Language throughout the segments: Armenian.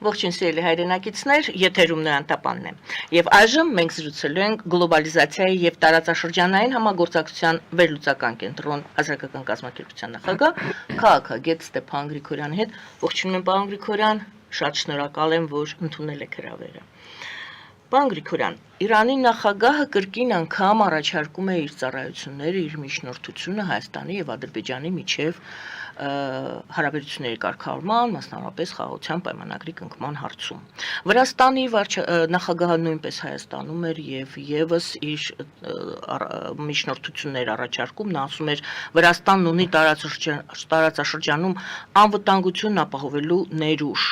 Ողջույն սիրելի հայրենակիցներ, եթերում Նոյան Տապանն է։ Եվ այժմ մենք զրուցելու ենք գլոբալիզացիայի եւ տարածաշրջանային համագործակցության վերլուծական կենտրոն Հասարակական կազմակերպության նախագահ քաղաքագետ Ստեփան Գրիգորյանի հետ։ Ողջույն եմ, պարոն Գրիգորյան, շատ շնորհակալ եմ, որ ընդունել եք հրավերը։ Պարոն Գրիգորյան, Իրանի նախագահը կրկին անգամ առաջարկում է իր ծառայությունները, իր միջնորդությունը Հայաստանի եւ Ադրբեջանի միջև հարաբերությունների կարգավորման, մասնավորապես խաղաղության պայմանագրի կնքման հարցում։ Վրաստանի նախագահը նույնպես Հայաստանում էր եւ եւս իր միջնորդություններ առաջարկում, նա ասում էր Վրաստանն ունի տարածաշրջանում անվտանգություն ապահովելու ներուժ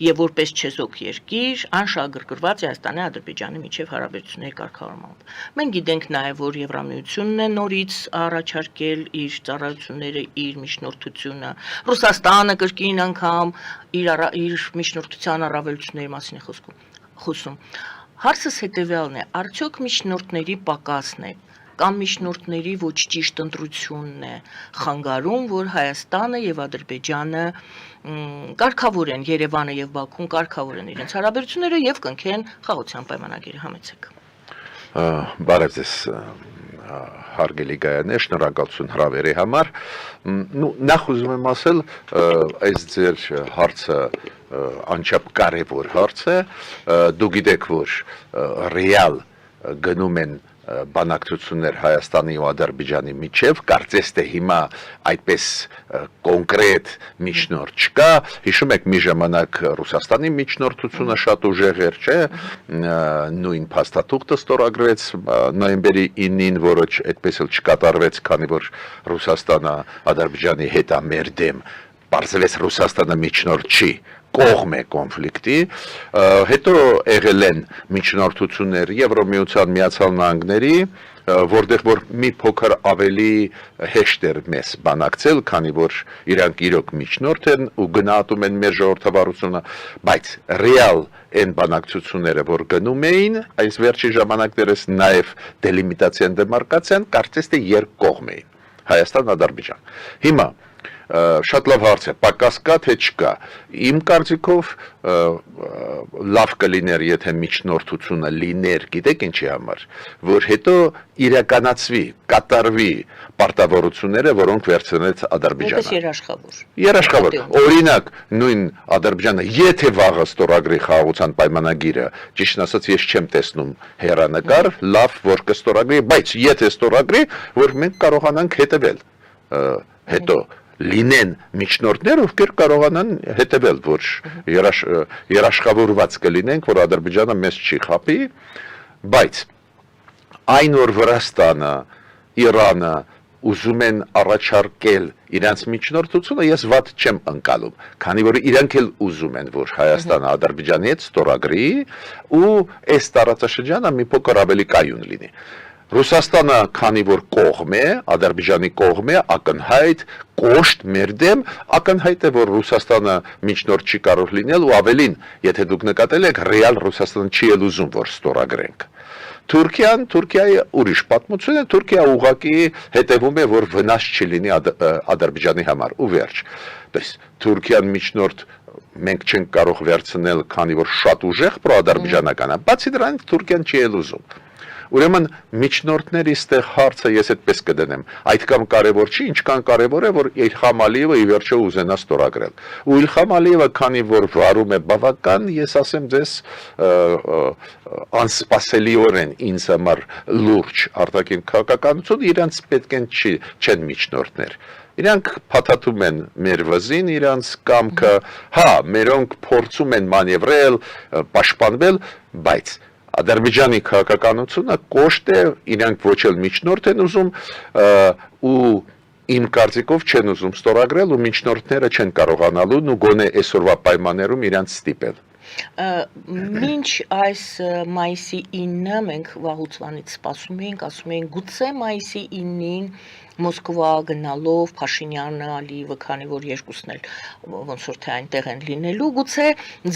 եւ որպես չեզոք երկիր անշահագրգռված է Հայաստանի Ադրբեջանի միջև հարաբերությունների կարգավորմամբ։ Մենք գիտենք նաեւ, որ Եվրամիությունն է նորից առաջարկել իր ծառայությունները, իր միջնորդությունը, Ռուսաստանը կրկին անգամ իր միջնորդության առավելությունների մասին է խոսում։ Հարցս հետեւյալն է. արդյոք միջնորդների պակասն է կամ միջնորդների ոչ ճիշտ ընտրությունն է խանգարում, որ Հայաստանը եւ Ադրբեջանը կարգավորեն, Երևանը եւ Բաքուն կարգավորեն իրենց հարաբերությունները եւ կնքեն խաղաղության պայմանագիրը, համեցեք։ Բարև ձեզ, հարգելի Գայանե, շնորհակալություն հրավերի համար։ Նախ ուզում եմ ասել, այս ձեր հարցը անչափ կարևոր հարց է, դու գիտեք, որ ռեալ գնում են բանակցություններ Հայաստանի ու Ադրբեջանի միջև, կարծես թե հիմա այդպես կոնկրետ միջնորդ չկա, հիշում եք մի ժամանակ Ռուսաստանի միջնորդությունը շատ ուժեղ էր, չէ, նույն փաստաթուղթը ստորագրվեց նոյեմբերի 9-ին, որը այդպես էլ չկատարվեց, քանի որ Ռուսաստանը Ադրբեջանի հետ է մեր դեմ, պարզվեց Ռուսաստանը միջնորդ չի, կողմ է կոնֆլիկտի, հետո եղել են միջնորդություններ Եվրամիության Միացյալ Նահանգների, որտեղ որ մի փոքր ավելի հեշտ էր մեզ բանակցել, քանի որ իրանք իրոք միջնորդ են ու գնահատում են մեր ժողովրդավարությունը, բայց ռեալ այն բանակցությունները, որ գնում էին, այս վերջի ժամանակներս նաև դելիմիտացիան, դեմարկացիան, կարծես թե երկկողմ էին, Հայաստան-Ադրբեջան։ Հիմա շատ լավ հարց է, պակաս կա թե չկա, իմ կարծիքով լավ կլիներ, եթե միջնորդությունը լիներ, գիտեք ինչի համար, որ հետո իրականացվի, կատարվի պարտավորությունները, որոնք վերցնեց Ադրբեջանը։ Որպես երաշխավոր, օրինակ, նույն Ադրբեջանը, եթե վաղը ստորագրի խաղաղության պայմանագիրը, ճիշտն ասած ես չեմ տեսնում հեռանկար, լավ, որ կստորագրի, բայց եթե ստորագրի, որ մենք կարողանանք հետևել հետո լինեն միջնորդներ, ովքեր կարողանան հետևել, որ երաշխավորված կլինենք, որ Ադրբեջանը մեզ չի խաբի, բայց այն որ Վրաստանը, Իրանը ուզում են առաջարկել իրենց միջնորդությունը, ես վատ չեմ ընկալում, քանի որ իրանք էլ ուզում են, որ Հայաստանը Ադրբեջանի հետ ստորագրի ու այս տարածաշրջանը մի փոքր ավելի կայուն լինի։ Ռուսաստանը, քանի որ կողմ է, Ադրբեջանի կողմ է, ակնհայտ, կոշտ մեր դեմ, ակնհայտ է, որ Ռուսաստանը միջնորդ չի կարող լինել ու ավելին, եթե դուք նկատել եք, ռեալ Ռուսաստանը չի էլ ուզում, որ ստորագրենք։ Թուրքիայի ուրիշ պատմություն է, Թուրքիա ուղղակի հետևում է, որ վնաս չլինի Ադրբեջանի համար, ու վերջ։ Թուրքիան միջնորդ մենք չենք կարող վերցնել, քանի որ շատ ուժեղ պրոադրբեջանական է, բացի դրանից Թուրքիան չի էլ ուզում։ Ուրեմն միջնորդների ստեղ հարցը ես այդպես կդնեմ, այդքան կարևոր չի, ինչքան կարևոր է, որ Իլհամ Ալիևը ի վերջո ուզենա ստորագրել։ Ու Իլհամ Ալիևը, քանի որ վարում է բավական, ես ասեմ ձեզ, անսպասելիորեն ինձ համար լուրջ արտաքին քաղաքականություն, իրանց պետք են չեն միջնորդներ։ Իրանք փաթաթում են մեր վզին, իրանց կամքը, հա, մերոնք փորձում են մանևրել, պաշտպանվել, բայց Ադրբեջանի քաղաքականությունը կոշտ է, իրանք ոչ էլ միջնորդ են ուզում ու իմ կարծիքով չեն ուզում ստորագրել ու միջնորդները չեն կարողանալու ու գոնե այսօրվա պայմաններում իրանց ստիպել։ Մինչ այս մայիսի 9-ը մենք վաղուց վանից սպասում էինք, ասում էինք գուցե մայիսի 9-ին Մոսկվա գնալով Փաշինյանը, Ալիևը, քանի որ երկուսն էլ ոնց որ թե այնտեղ են լինելու, գուցե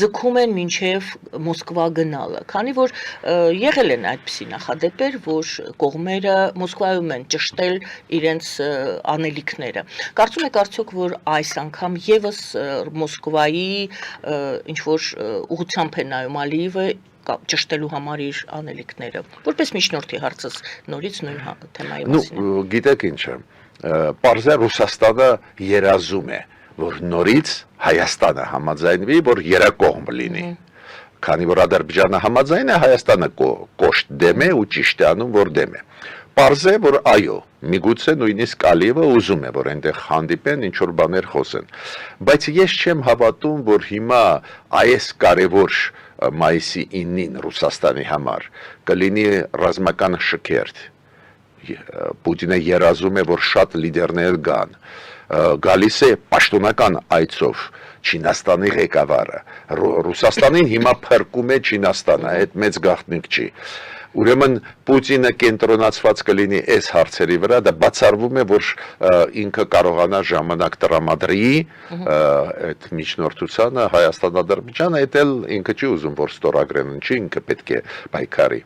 ձգում են մինչև Մոսկվա գնալը, քանի որ եղել են այդպիսի նախադեպեր, որ կողմերը Մոսկվայում են ճշտել իրենց անելիքները։ Կարծում եք արդյոք, որ այս անգամ եւս Մոսկվայի ինչ որ ուղղությամբ է նայում Ալիևը ճշտելու համար իր անելիքները։ Որպես միջնորդի հարցս նորից նույն թեմայի մասին։ Ну, գիտեք ինչ է, պարզե Ռուսաստանը երազում է, որ նորից Հայաստանը համաձայնվի, որ երկկողմ լինի։ Քանի որ Ադրբեջանը համաձայն է, Հայաստանը կոշտ դեմ է ու ճիշտ է անում, որ դեմ է։ Պարզե, որ այո, միգուցե նույնիսկ Ալիևը ուզում է, որ այնտեղ հանդիպեն, ինչ որ բաներ խոսեն։ Բայց ես չեմ հավատում, որ հիմա այս կարևոր մայիսի 9-ին Ռուսաստանի համար կլինի ռազմական շքերթ։ Պուտինը երազում է, որ շատ լիդերներ գան։ Գալիս է պաշտոնական այցով Չինաստանի ղեկավարը։ Ռուսաստանին հիմա փրկում է Չինաստանը, այդ մեծ գաղտնիք չի։ Ուրեմն Պուտինը կենտրոնացված կլինի այս հարցերի վրա, դա բացառվում է, որ ինքը կարողանա ժամանակ տրամադրի այդ միջնորդությանը Հայաստան-Ադրբեջանը, այդ էլ ինքը չի ուզում, որ ստորագրեն, չի ինքը պետք է պայքարի։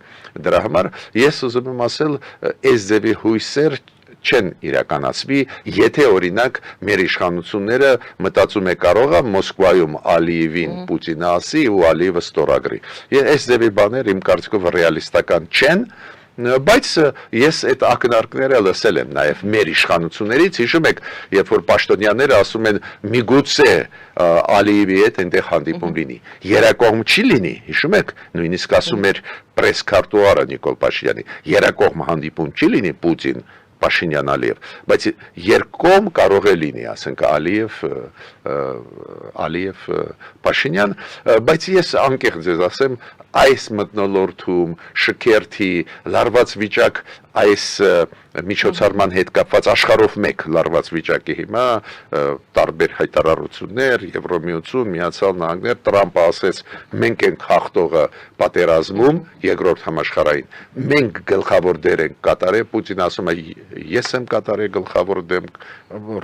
Դրա համար ես ուզում եմ ասել, այս ձևի հույսեր չեն իրականացվի, եթե օրինակ մեր իշխանությունները մտածում է կարողա Մոսկվայում Ալիևին Պուտինը ասի ու Ալիևը ստորագրի։ Այս ձևի բաներ իմ կարծիքով ռեալիստական չեն, բայց ես այդ ակնարկները լսել եմ նաև մեր իշխանություններից, հիշում եք, երբ որ պաշտոնյաները ասում են միգուցե Ալիևի հետ այնտեղ հանդիպում լինի, երկկողմ չի լինի, հիշում եք, նույնիսկ ասում էր պրեսկարտուարը Նիկոլ Փաշինյանի, երկկողմ հանդիպում չի լինի Պուտին Փաշինյան Ալիև, բայց երկկողմ կարող է լինի, ասենք Ալիև Փաշինյան, բայց ես անկեղծ ձեզ ասեմ, այս մթնոլորտում շքերթի լարված վիճակ այս միջոցառման հետ կապված աշխարհով մեկ լարված վիճակի հիմա տարբեր հայտարարություններ, Եվրոմիություն, Միացյալ Նահանգներ, Տրամպը ասեց, մենք ենք հաղթողը պատերազմում, երկրորդ համաշխարհային, մենք գլխավոր դեր ենք կատարել, Պուտինը ասում է, ես եմ կատարել գլխավոր դեր,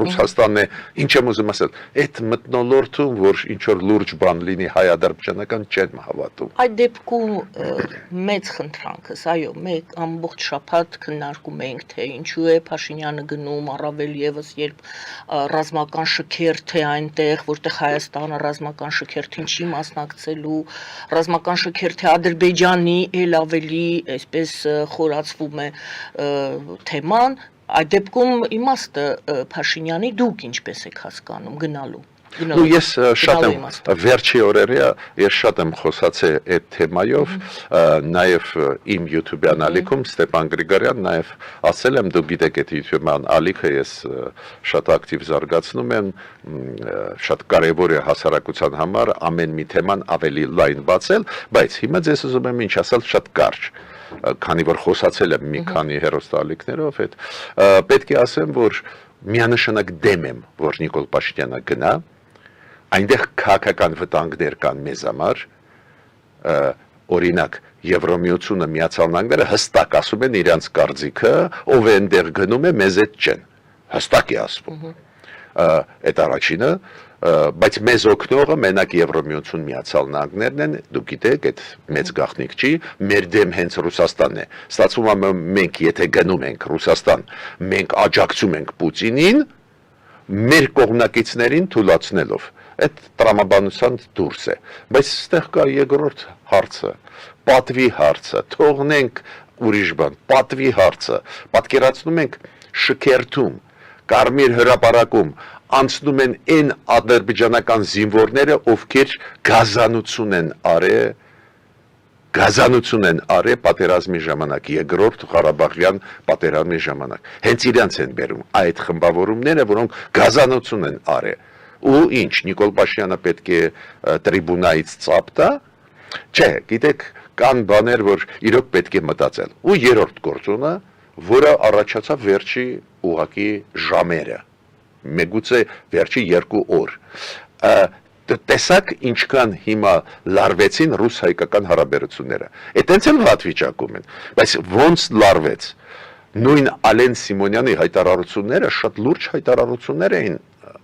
Ռուսաստանն է, ինչ եմ ուզում ասել, այդ մթնոլորտում, որ ինչ որ լուրջ բան լինի հայ-ադրբեջանական չեմ հավատում։ Այդ դեպքում մեծ խնդրանքս, այո, մեկ ամբողջ շաբաթ քննարկում էինք, թե ինչու է Փաշինյանը գնում, առավել եւս երբ ռազմական շքերթ է այնտեղ, որտեղ Հայաստանը ռազմական շքերթին չի մասնակցելու, ռազմական շքերթը Ադրբեջանի էլ ավելի այսպես խորացվում է թեման, այդ դեպքում իմաստը Փաշինյանի դուք ինչպես եք հասկանում գնալու։ Ու ես շատ եմ վերջի օրերը ես շատ եմ խոսացել այդ թեմայով, նաև իմ YouTube-յան ալիքում Ստեփան Գրիգորյան, նաև ասել եմ, դուք գիտեք այդ YouTube-յան ալիքը ես շատ ակտիվ զարգացնում եմ, շատ կարևոր է հասարակության համար ամեն մի թեման ավելի լայն բացել, բայց հիմա ես ուզում եմ ինչ ասել շատ կարճ, քանի որ խոսացել եմ մի քանի հեռուստաալիքներով, պետք է ասեմ, որ միանշանակ դեմ եմ, որ Նիկոլ Փաշինյանը գնա, այնտեղ քաղաքական վտանգներ կան մեզ համար, օրինակ Եվրոմիությունը, Միացյալ Նահանգները հստակ ասում են իրենց կարծիքը, ով է այնտեղ գնում է, մեզ հետ չեն, հստակ է ասվում, այդ առաջինը, բայց մեզ օգնողը մենակ Եվրոմիություն Միացյալ Նահանգներն են, դուք գիտեք, այդ մեծ գաղտնիք չի, մեր դեմ հենց Ռուսաստանն է, ստացվում է մենք եթե գնում ենք Ռուսաստան, մենք աջակցում ենք Պուտինին, մեր կողմնակիցներին թույլատնելով, այդ տրամաբանության դուրս է, բայց ստեղ կա երկրորդ հարցը, պատվի հարցը, թողնենք ուրիշ բան, պատվի հարցը, պատկերացնում ենք շքերթում, Կարմիր հրապարակում անցնում են այն ադրբեջանական զինվորները, ովքեր գազանություն են արել պատերազմի ժամանակ, երկրորդ Ղարաբաղյան պատերազմի ժամանակ։ Հենց իրենց են բերում այդ խմբավորումները, որոնք գազանություն են արել։ Ու ինչ, Նիկոլ Փաշինյանը պետք է տրիբունայից ծափ տա։ Չէ, գիտեք, կան բաներ, որ իրոք պետք է մտածել։ Ու երրորդ գործոնը, որը առաջացավ վերջի ուղակի ժամերը, մեգուցե վերջի 2 օր, տեսակ ինչքան հիմա լարվեցին ռուս-հայկական հարաբերությունները, այդտենց էլ վատ վիճակում են, բայց ոնց լարվեց, նույն Ալեն Սիմոնյանի հայտարարությունները շատ լուրջ հայտարարություններ էին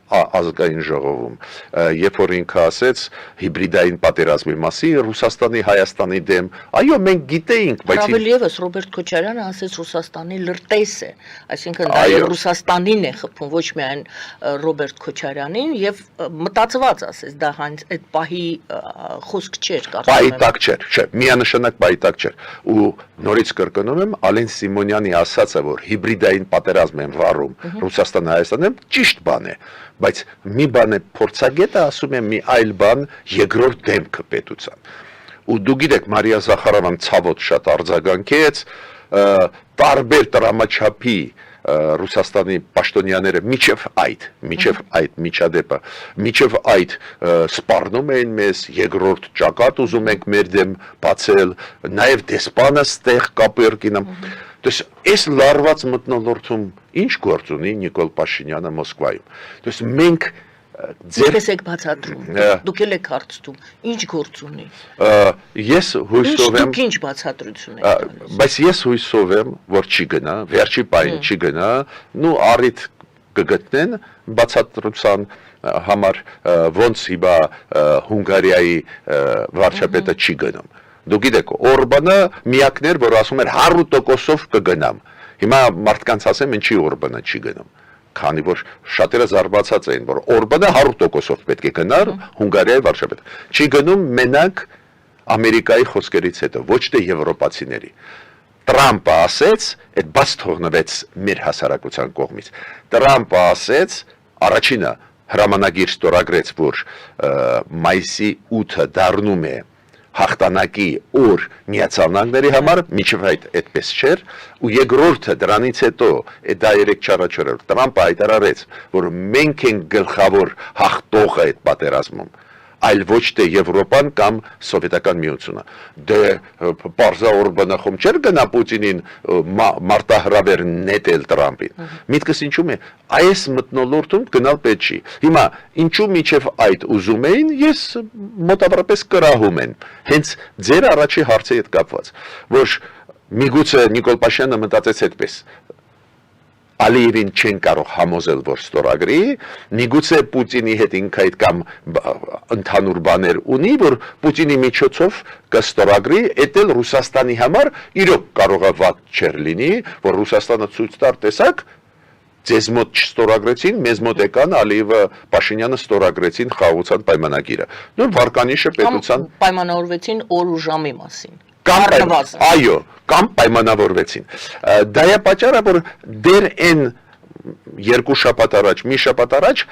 ազգային ժողովում, երբ որ ինքը ասեց հիբրիդային պատերազմի մասին Ռուսաստանի Հայաստանի դեմ, այո, մենք գիտեինք, բայց Ավելի եւս Ռոբերտ Քոչարյանը ասեց Ռուսաստանի լրտես է, այսինքն դա եւ Ռուսաստանին է խփում, ոչ միայն Ռոբերտ Քոչարյանին եւ մտածված ասեց, դա հենց այդ պահի խոսք չէր կարծում եմ։ Պայտակ չէր, չէ, միանշանակ պայտակ չէր։ Ու նորից կրկնում եմ, Ալեն Սիմոնյանի ասածը, որ հիբրիդային պատերազմ են վարում Ռուսաստանը Հայաստանը, ճիշտ բան է, բայց մի բան է փորձագետը ասում է մի այլ բան երկրորդ դեմքը պետության։ Ու դու գիտեք Մարիա Զախարովան ցավոտ շատ արձագանքեց, տարբեր տրամաչափի Ռուսաստանի պաշտոնյաները միջև այդ միջադեպը, միջև այդ սպառնում էին մեզ, երկրորդ ճակատ ուզում ենք մեր դեմ բացել, նաև դեսպանը ստեղ կապեր կինամ։ Դες այս լարված մտնոլորտում ինչ գործ ունի Նիկոլ Փաշինյանը Մոսկվայում։ Դες մենք Ձեզ եք բացատրում, դուք եք հարցնում, ինչ գործ ունի։ Ես հույսով եմ, Դուք ինչ բացատրություն եք տալիս։ Բայց ես հույսով եմ, որ չի գնա, վերջի պահին չի գնա, նու առիթ կգտնեն բացատրության համար, ոնց հիմա Հունգարիայի վարչապետը չի գնում։ Դուք գիտեք, Օրբանը միակն էր, որ ասում էր 100%-ով կգնամ։ Հիմա մարդկանց ասեմ, ինչի Օրբանը չի գնում։ Քանի որ շատերը զարմացած էին, որ Օրբանը 100%-ով պետք է գնար Հունգարիայի վարչապետ։ Չի գնում մենակ Ամերիկայի խոսքերից հետո, ոչ թե եվրոպացիների։ Տրամպը ասեց, այդ բաց թողնվեց մեր հասարակության կողմից։ Տրամպը ասեց, առաջինը հրամանագիր ստորագրեց, որ մայիսի 8-ը դառնում է հաղթանակի օր Միացյալ Նահանգների համար, միջև այդպես չէր, ու երկրորդը դրանից հետո դա 3-4 օր Տրամպը հայտարարեց, որ մենք ենք գլխավոր հաղթողը այդ պատերազմում, այլ ոչ թե Եվրոպան կամ Սովետական միությունը։ Դե պարզա Օրբանը խոմ չէր գնա Պուտինին մարտահրավեր նետել Տրամպին։ Միտքս ինչու՞մ է, այս մտնոլորտում գնալ պետք չի։ Հիմա ինչու միջև այդ ուզում էին, ես մոտավորապես կրահում են։ Հենց ձեր առաջի հարցի հետ կապված, որ միգուցե Նիկոլ Փաշինյանը մտածեց այդպես։ Ալիևին չեն կարող համոզել, որ ստորագրի, միգուցե Պուտինի հետ ինքը այդ կամ ընդհանուր բաներ ունի, որ Պուտինի միջոցով կստորագրի, էտել Ռուսաստանի համար իրոք կարող է վատ չէր լինի, որ Ռուսաստանը ցույց տար տեսակ, ձեզ մոտ չստորագրեցին, մեզ մոտ եկան Ալիևը Փաշինյանը ստորագրեցին խաղաղության պայմանագիրը։ Նույն վարկանիշը պետության պայմանավորվեցին օր ու ժամի մասին։ Այո, կամ պայմանավորվեցին։ Դա է պատճառը, որ դեր են երկու շաբաթ առաջ, մի շաբաթ առաջ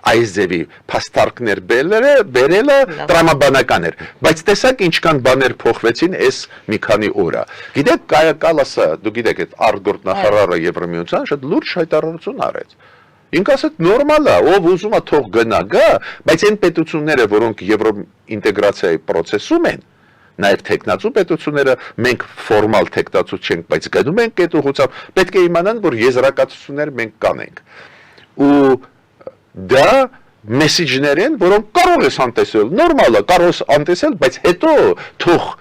այս ձևի փաստարկներ բերելը տրամաբանական էր, բայց տեսակ ինչքան բաներ փոխվեցին այս մի քանի օրը։ Գիտեք, Կայա Կալասը, դու գիտեք, այդ արտգործ նախարարը Եվրամիության շատ լուրջ հայտարարություն արեց։ Ինքը ասաց նորմալ է, ով ուզում է թող գնա գա, բայց այն պետությունները, որոնք եվրոինտեգրացիայի process-ում են, նաև տեխնացու պետությունները մենք ֆորմալ տեխնացու չենք, բայց գնում ենք այդ ուղղությամբ, պետք է իմանան, որ եզրակացություններ մենք կանենք։ Ու դա մեսեջներ են, որոնք կարող ես անտեսել, նորմալ է, կարող ես անտեսել, բայց հետո թող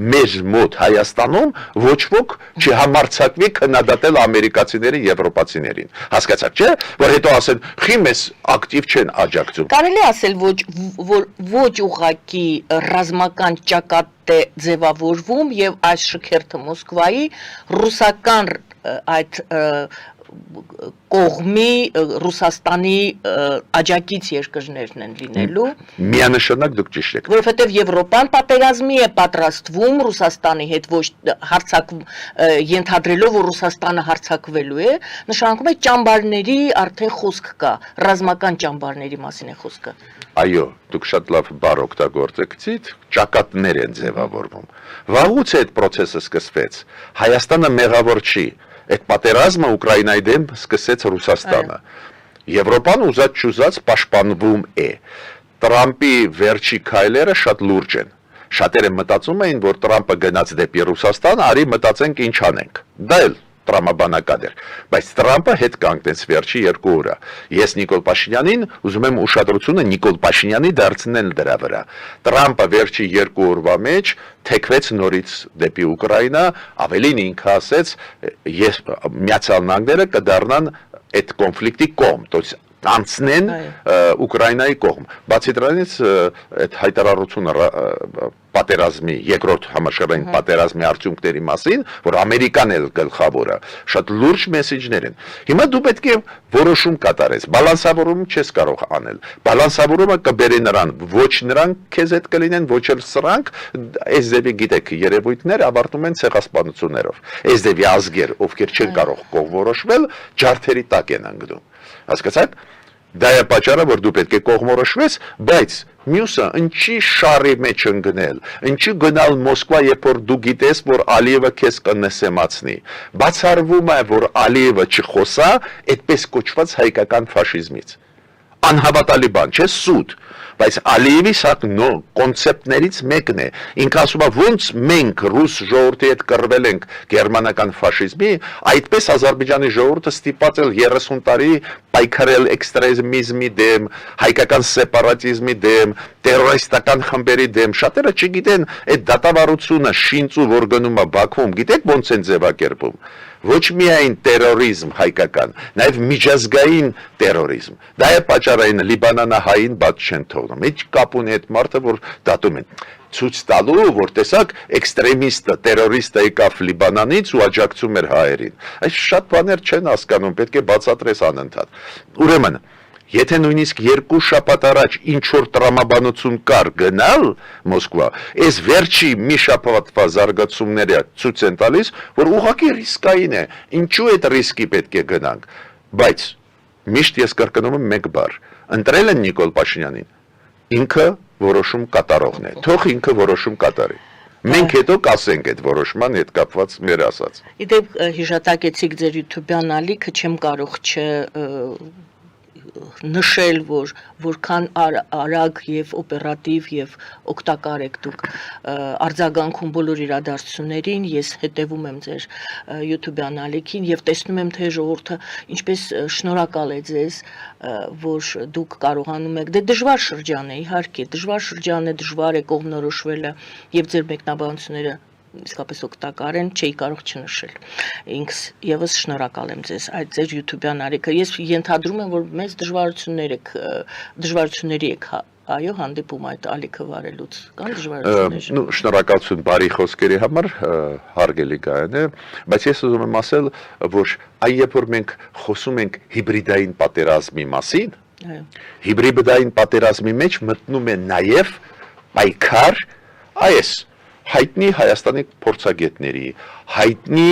մեր մոտ Հայաստանում ոչ ոք չհամարցակվի քննադատել ամերիկացիներին, եվրոպացիներին։ Հասկացաք, չէ՞, որ հետո ասեն, խի մեզ ակտիվ չեն աջակցում։ Կարելի ասել, որ ոչ ուղղակի ռազմական ճակատ է ձևավորվում եւ այս շքերթը Մոսկվայի ռուսական այդ կողմի Ռուսաստանի աջակից երկրներն են լինելու։ Միանշանակ դուք ճիշտ եք։ Որովհետև Եվրոպան պատերազմի է պատրաստվում Ռուսաստանի հետ, ոչ ենթադրելով, որ Ռուսաստանը հարձակվելու է, նշանակում է ճամբարների արդեն խոսք կա, ռազմական ճամբարների մասին է խոսքը։ Այո, դուք շատ լավ բառ օգտագործեցիք, ճակատներ են ձևավորվում։ Վաղուց այդ process-ը սկսվեց։ Հայաստանը մեղավոր չի։ Այդ պատերազմը Ուկրաինայի դեմ սկսեց Ռուսաստանը։ Եվրոպան ուզած պաշտպանվում է։ Տրամպի վերջի քայլերը շատ լուրջ են։ Շատերը մտածում էին, որ Տրամպը գնաց դեպի Ռուսաստան, արի մտածենք ինչ անենք։ Դա էլ տրամաբանական էր, բայց Տրամպը հետ կանգնեց վերջի 2 օրը։ Ես Նիկոլ Փաշինյանին ուզում եմ ուշադրությունը Նիկոլ Փաշինյանի դարձնել դրա վրա։ Տրամպը վերջի 2 օրվա մեջ թեքվեց նորից դեպի Ուկրաինա, ավելին ինքը ասեց, ես Միացյալ Նահանգները կդառնան այդ կոնֆլիկտի կողմ, то есть անցնեն Ուկրաինայի կողմ։ Բացի դրանից այդ հայտարարությունը պատերազմի երկրորդ համաշխարհային պատերազմի արդյունքների մասին, որ Ամերիկան էլ գլխավորը, շատ լուրջ մեսեջներ են։ Հիմա դու պետք է որոշում կատարես, բալանսավորում չես կարող անել։ Բալանսավորումը կբերի նրան, ոչ նրանք քեզ հետ կլինեն, ոչ էլ սրանք, այս ձևի գիտեք, երևույթներ ավարտում են ցեղասպանություններով։ Այս ձևի ազգեր, ովքեր չեն կարող կողմորոշվել, ջարդերի տակ են ընկնում։ Հասկացաք։ Դա է պատճառը, որ դու պետք է կողմորոշվես, բայց մյուսը ինչի շարի մեջ ընկնել, ինչի գնալ Մոսկվա, երբ որ դու գիտես, որ Ալիևը քեզ կնսեմացնի։ Բացառվում է, որ Ալիևը չխոսա այդպես կոչված հայկական ֆաշիզմից։ Անհավատալի բան չէ, սուտ, բայց Ալիևի սա կոնցեպտներից մեկն է։ Ինքը ասում է, ոնց մենք ռուս ժողովրդի հետ կռվել ենք գերմանական ֆաշիզմի, այդպես Ադրբեջանի ժողովուրդը ստիպված էլ 30 տարի պայքարել էքստրեմիզմի դեմ, հայկական սեպարատիզմի դեմ, տերորիստական խմբերի դեմ։ Շատերը չգիտեն այդ դատավարությունը շինծու, որ գնում է Բաքվում, գիտեք ոնց են ձևակերպում։ Ոչ միայն տերորիզմ հայկական, նաև միջազգային տերորիզմ։ Դա է պատճառը Լիբանանահային բաց չեն թողնում։ Ինչ կապ ունի այդ մարդը, որ դատում են։ Ցույց տալու, որ տեսակ էքստրեմիստը, տերորիստը եկավ Լիբանանից ու աջակցում էր հայերին։ Այս շատ բաներ չեն հասկանում, պետք է բացատրես անընդհատ։ Ուրեմն, եթե նույնիսկ 2 շաբաթ առաջ ինչ որ տրամաբանություն կար գնալ Մոսկվա, այս վերջի մի շաբաթվա զարգացումները ցույց են տալիս, որ ուղղակի ռիսկային է։ Ինչու այդ ռիսկի պետք է գնանք։ Բայց միշտ ես կրկնում եմ մեկ բառ։ Ընտրել են Նիկոլ Փաշինյանին։ Ինքը որոշում կատարողն է։ Թող ինքը որոշում կատարի։ Մենք հետո կասենք այդ որոշման հետ կապված մեր ասած։ Իդեպ հիշատակեցիք ձեր YouTube-յան ալիքը, չեմ կարող նշել, որ որքան արագ եւ օպերատիվ եւ օգտակար եք դուք արձագանքում բոլոր իրադարձություններին, ես հետևում եմ ձեր YouTube-յան ալիքին եւ տեսնում եմ, թե ժողովուրդը ինչպես շնորհակալ է ձեզ, որ դուք կարողանում եք, դե դժվար շրջան է, իհարկե, դժվար շրջան է, դժվար է կողմնորոշվելը եւ ձեր մեկնաբանությունները իսկապես օգտակար են, չէի կարող չնշել։ Ինքս եւս շնորհակալ եմ ձեզ այդ ձեր YouTube-յան ալիքը։ Ես ենթադրում եմ, որ մեծ դժվարությունների եք այո հանդիպում այդ ալիքը վարելուց։ Կան դժվարություններ։ Նու շնորհակալություն բարի խոսքերի համար, հարգելի Գայան է, բայց ես ուզում եմ ասել, որ այ երբ որ մենք խոսում ենք հիբրիդային պատերազմի մասին, հիբրիդային պատերազմի մեջ մտնում է նաեւ պայքար այս հայտնի Հայաստանի փորձագետների, հայտնի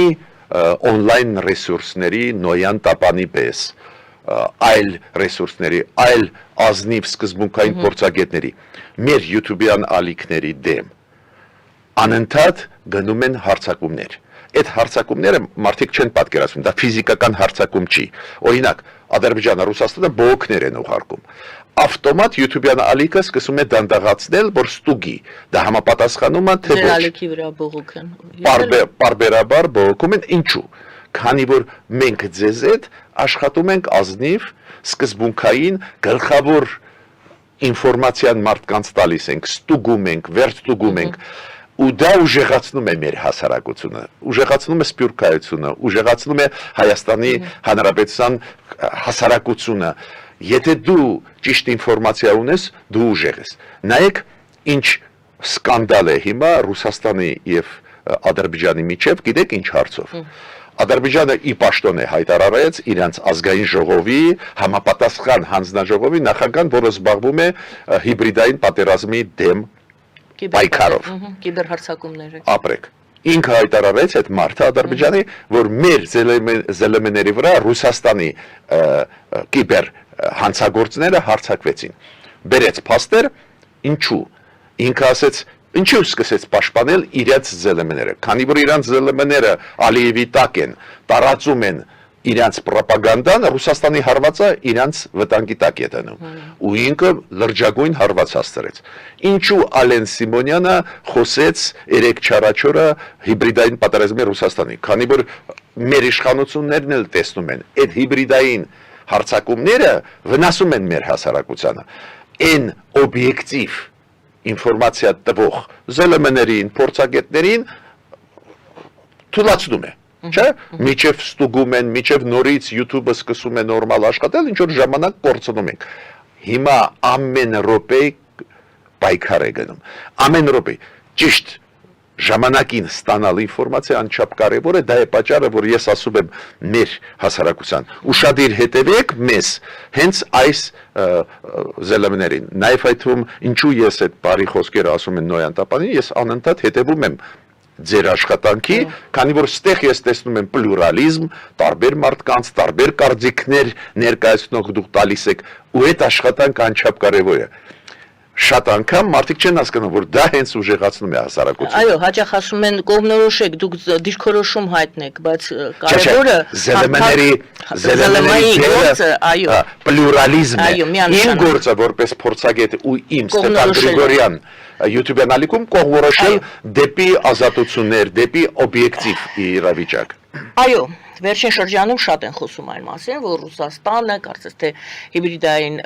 on-line ռեսուրսների Նոյան Տապանի պես, այլ ռեսուրսների, այլ ազնիվ սկզբունքային փորձագետների, մեր YouTube-յան ալիքների դեմ անընդհատ գնում են հարձակումներ։ Այդ հարձակումները մարդիկ չեն պատկերացնում, դա ֆիզիկական հարձակում չի։ Օրինակ, Ադրբեջանը, Ռուսաստանը բողոքներ են ուղարկում։ Ավտոմատ YouTube-յան ալիքը սկսում է դանդաղացնել, որ ստուգի։ Դա համապատասխանում է թե ոչ։ Ձեր ալիքի վրա բողոք են։ Պարբերաբար բողոքում են, ինչու։ Քանի որ մենք ձեզ հետ աշխատում ենք ազնիվ, սկզբունքային, գլխավոր ինֆորմացիան մարդկանց տալիս ենք, ստուգում ենք, վերստուգում ենք։ Ու դա ուժեղացնում է մեր հասարակությունը, ուժեղացնում է սփյուռքայությունը, ուժեղացնում է Հայաստանի Հանրապետության հասարակությունը։ Եթե դու ճիշտ ինֆորմացիա ունես, դու ուժեղ ես։ Նայեք, ինչ սկանդալ է հիմա Ռուսաստանի եւ Ադրբեջանի միջև, գիտեք ինչ հարցով։ Ադրբեջանը ի պաշտոն է հայտարարեց իրենց ազգային ժողովի համապատասխան հանձնաժողովի նախագահ, որը զբաղվում է հիբրիդային պատերազմի դեմ պայքարով, կիբերհարձակումները։ Ապրեք։ Ինքը հայտարարեց այդ մարդը Ադրբեջանի, որ մեր ԶԼՄ-ների վրա Ռուսաստանի կիբեր հանցագործները հարձակվեցին։ Բերեց փաստեր, ինչու։ Ինքը ասեց, ինչու սկսեց պաշտպանել իրենց ԶԼՄ-ները, քանի որ իրենց ԶԼՄ-ները Ալիևի տակ են, տարածում են իրանց պրոպագանդան Ռուսաստանի հարվածը իրանց վտանգի տակ է դնում ու ինքը լրջագույն հարված հասցրեց ինչու Ալեն Սիմոնյանը խոսեց 3-4 օրը հիբրիդային պատերազմի Ռուսաստանի քանի որ մեր իշխանություններն էլ տեսնում են այդ հիբրիդային հարձակումները վնասում են մեր հասարակությանը այն օբյեկտիվ ինֆորմացիա տվող ԶԼՄ-ներին փորձագետներին թույլատնում է Չէ, միջև ստուգում են, միջև նորից YouTube-ը սկսում է նորմալ աշխատել, ինչ որ ժամանակ կորցնում ենք։ Հիմա ամեն րոպե պայքար է գնում։ Ամեն րոպե ճիշտ ժամանակին ստանալ ինֆորմացիա անչափ կարևոր է, դա է պատճառը, որ ես ասում եմ մեր հասարակության։ Ուշադիր հետևեք մեզ հենց այս ԶԼՄ-ներին։ Նաև այդ թվում ինչու ես այդ բարի խոսքերը ասում եմ Նոյան Տապանին, ես անընդհատ հետևում եմ ձեր աշխատանքի, քանի որ ստեղ ես տեսնում եմ պլուրալիզմ, տարբեր մարդկանց, տարբեր կարծիքներ ներկայացնող դուք տալիս եք, ու այդ աշխատանքը անչափ կարևոր է։ Շատ անգամ մարդիկ չեն հասկանում, որ դա հենց ուժեղացնում է հասարակությունը։ Այո, հաճախ ասում են կողմնորոշեք, դուք դիրքորոշում հայտնեք, բայց կարևորը ԶԼՄ-ների գործը, այո, պլուրալիզմն է։ Այո, Իմ միանշանակ։ գործը որպես փորձագետ ու իմ Ստեփան Գրիգորյան YouTube ալիքում կողմնորոշել դեպի ազատություններ, դեպի օբյեկտիվ իրավիճակ։ Այո, վերջին շրջանում շատ են խոսում այն մասին, որ Ռուսաստանը, կարծես թե հիբրիդային,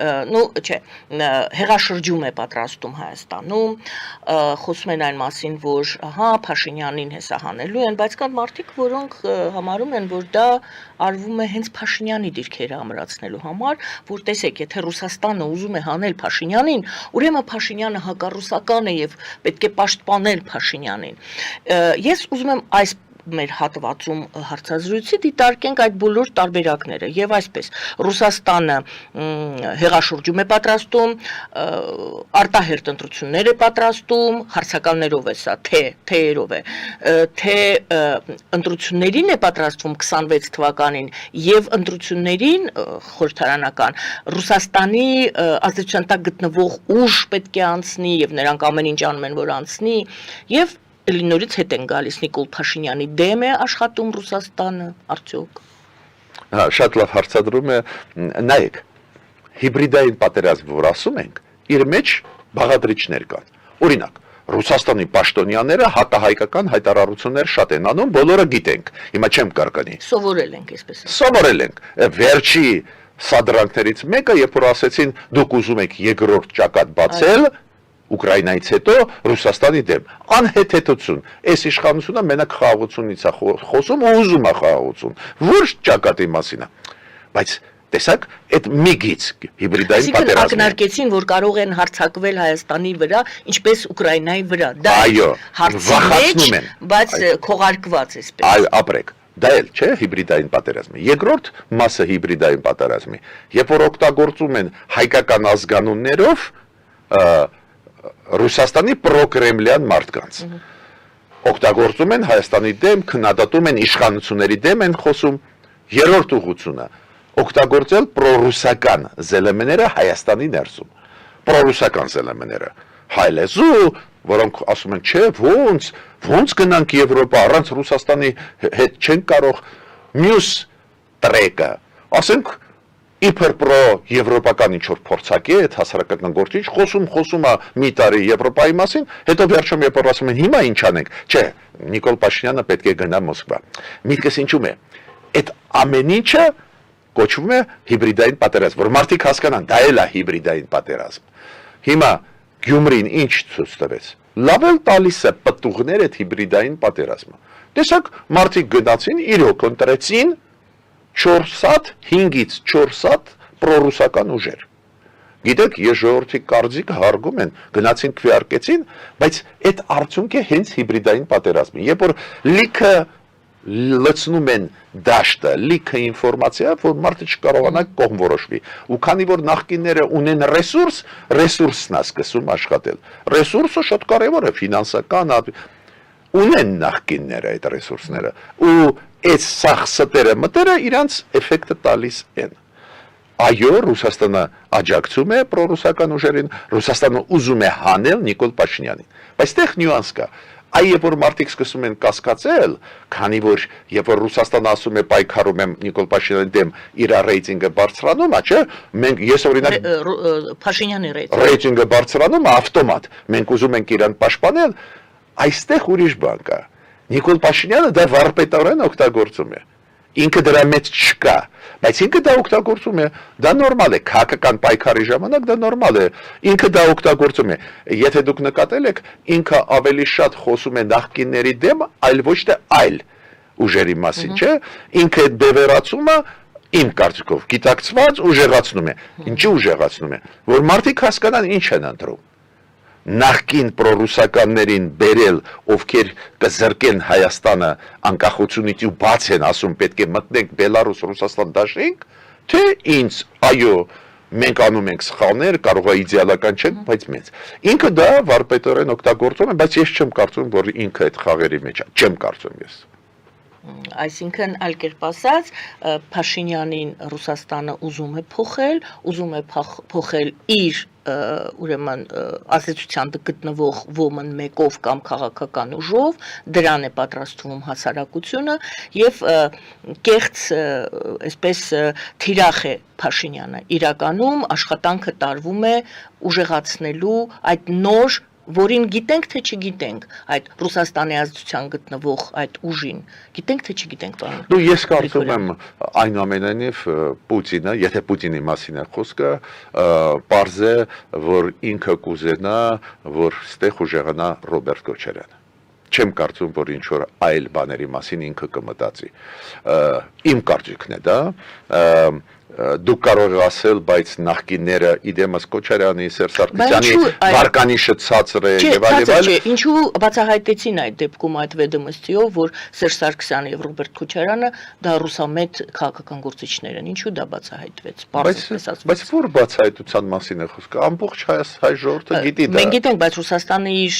հեղաշրջում է պատրաստում Հայաստանում, խոսում են այն մասին, որ ահա Փաշինյանին հեսահանելու են, բայց կան մարդիկ, որոնք համարում են, որ դա արվում է հենց Փաշինյանի դիրքերը ամրացնելու համար, որ տեսեք, եթե Ռուսաստանը ուզում է հանել Փաշինյանին, ուրեմն Փաշինյանը հակառուսական է եւ պետք է պաշտպանել Փաշինյանին։ Ես ուզում եմ այս մեր հատվածում հարցազրույցի դիտարկենք այդ բոլոր տարբերակները եւ այսպես Ռուսաստանը հեղաշրջում է պատրաստում, արտահերտ ընտրություններ է պատրաստում, հարցականներով է սա, թեերով է, թե ընտրություններին է պատրաստվում 26 թվականին եւ ընտրություններին խորհրդարանական Ռուսաստանի ազդեցության տակ գտնվող ուժ պետք է անցնի եւ նրանք ամեն ինչ անում են, որ անցնի եւ Էլինորից հետ են գալիս Նիկոլ Փաշինյանի դեմ է աշխատում Ռուսաստանը, արդյոք։ Շատ լավ հարցադրում է, նայեք, հիբրիդային պատերազմ, որ ասում ենք, իր մեջ բաղադրիչներ կան։ Օրինակ, Ռուսաստանի պաշտոնյաները հակահայկական հայտարարություններ շատ են անում, բոլորը գիտենք, հիմա չեմ կարկանի։ Սովորել ենք, այսպես։ Սովորել ենք, վերջի սադրանքներից մեկը, երբ որ ասեցին, դուք ուզում եք երկրորդ ճակատ բացել, Ուկրաինայից հետո Ռուսաստանի դեմ անհեթեթություն այս իշխանությունը մենակ խաղաղությունից է խոսում ու ուզում է խաղաղություն ոչ ճակատի մասին է բայց տեսակ այդ միգից հիբրիդային պատերազմը ակնարկեցին որ կարող են հարձակվել Հայաստանի վրա ինչպես Ուկրաինայի վրա դա վախացնում են բայց քողարկված էսպես այո ապրեք դա էլ չէ հիբրիդային պատերազմը երկրորդ մասը հիբրիդային պատերազմի երբ որ օգտագործում են հայկական ազգանուններով Ռուսաստանի պրոկրեմլյան մարդկանց օգտագործում են Հայաստանի դեմ, քննադատում են իշխանությունների դեմ են խոսում երրորդ ուղղությունը օգտագործել պրոռուսական ԶԼՄ-ները Հայաստանի ներսում պրոռուսական ԶԼՄ-ները հայլեզու որոնք ասում են չէ ոնց գնանք Եվրոպա առանց Ռուսաստանի հետ չեն կարող մյուս տրեկը ասենք իբր պրո եվրոպական ինչ-որ փորձակետ, հասարակական գործիչ, խոսում է մի տարի Եվրոպայի մասին, հետո վերջում երբ ասում են հիմա ինչ անենք, չէ, Նիկոլ Փաշինյանը պետք է գնա Մոսկվա։ Միտքս ինչու՞մ է։ Այդ ամեն ինչը կոչվում է հիբրիդային պատերազմ, որ մարդիկ հասկանան, դա էլ է հիբրիդային պատերազմ։ Հիմա Գյումրին ինչ ցույց տվեց։ Լավ էլ տալիս է պտուղներ այդ հիբրիդային պատերազմը։ Տեսակ մարդիկ գնացին, իրոք ընտրեցին 4 սատ, 5-ից 4 սատ պրոռուսական ուժեր։ Գիտեք, ես ժողովրդի կարծիքը հարգում են, գնացին քվեարկեցին, բայց այդ արդյունքը հենց հիբրիդային պատերազմն է։ Երբ որ լիքը լցնում են դաշտը, լիքը ինֆորմացիա, որ մարդը չկարողանա կողմ որոշվի։ Ու քանի որ նախկինները ունեն ռեսուրսն է սկսում աշխատել։ Ռեսուրսը շատ կարևոր է, ֆինանսական, ունեն նախկինները այդ ռեսուրսները։ Ու այս սախստերը մտերը իրանց էֆեկտը տալիս են։ այո, Ռուսաստանը աջակցում է պրոռուսական ուժերին, Ռուսաստանը ուզում է հանել Նիկոլ Փաշինյանին։ Բայց այդտեղ նյուանս կա։ Այ երբ որ մարդիկ սկսում են կասկածել, քանի որ երբ որ Ռուսաստանը ասում է պայքարում եմ Նիկոլ Փաշինյանի դեմ, իր ռեյտինգը բարձրանում է, չէ՞, մենք ես օրինակ Փաշինյանի ռեյտինգը բարձրանում է ավտոմատ, մենք ուզում ենք իրան պաշտպանել, այստեղ ուրիշ բան կա։ Նիկոլ Փաշինյանը դա վարպետորեն օգտագործում է։ Ինքը դրա մեջ չկա, բայց ինքը դա օգտագործում է, դա նորմալ է, քաղաքական պայքարի ժամանակ դա նորմալ է, ինքը դա օգտագործում է, եթե դուք նկատել եք, ինքը ավելի շատ խոսում է նախկինների դեմ, այլ ոչ թե այլ ուժերի մասին, չէ, ինքը բևեռացումը իմ կարծիքով գիտակցված ուժեղացնում է, ինչի ուժեղացնում է, որ մարդիկ հասկանան ինչ են ընտրում։ Նախկին պրոռուսականներին բերել, ովքեր կզրկեն Հայաստանը անկախությունից ու բաց են ասում պետք է մտնենք Բելարուս-Ռուսաստան դաշինք, թե ինձ, այո, մենք անում ենք սխալներ, կարող է իդեալական չեն, բայց մեծ։ Ինքը դա վարպետորեն օգտագործում է, բայց ես չեմ կարծում, որ ինքը այդ խաղերի մեջ է, չեմ կարծում ես։ Այսինքն այլ կերպ ասած, Փաշինյանին Ռուսաստանը ուզում է փոխել իր ուրեմն ազդեցության գտնվող ոմն մեկով կամ քաղաքական ուժով, դրան է պատրաստվում հասարակությունը եւ կեղծ այսպես թիրախ է Փաշինյանը իրականում աշխատանքը տարվում է ուժեղացնելու այդ նոր որին գիտենք թե չգիտենք այդ Ռուսաստանի ազդեցության գտնվող այդ ուժին գիտենք թե չգիտենք բան։ Դու ես կարծում եմ այնուամենայնիվ Պուտինը, եթե Պուտինի մասին է խոսքը, պարզ է, որ ինքը կուզենա, որ ստեղ ուժեղանա Ռոբերտ Քոչարյանը։ Չեմ կարծում, որ ինչ որ այլ բաների մասին ինքը կմտածի։ Իմ կարծիքն է դա, դուք կարող եք ասել, բայց նախկինները իդեմս Քոչարյանի, Սերժ Սարգսյանի վարկանիշը ցածր է եւ այլն։ Ինչու բացահայտեցին այդ դեպքում այդ վեդոմստիով, որ Սերժ Սարգսյանը եւ Ռոբերտ Քոչարյանը դա ռուսամետ քաղաքական գործիչներ են։ Ինչու դա բացահայտվեց։ Բայց որ բացահայտության մասին է խոսքը, ամբողջ հայ ժողովուրդը գիտի դա։ Մենք գիտենք, բայց Ռուսաստանը իր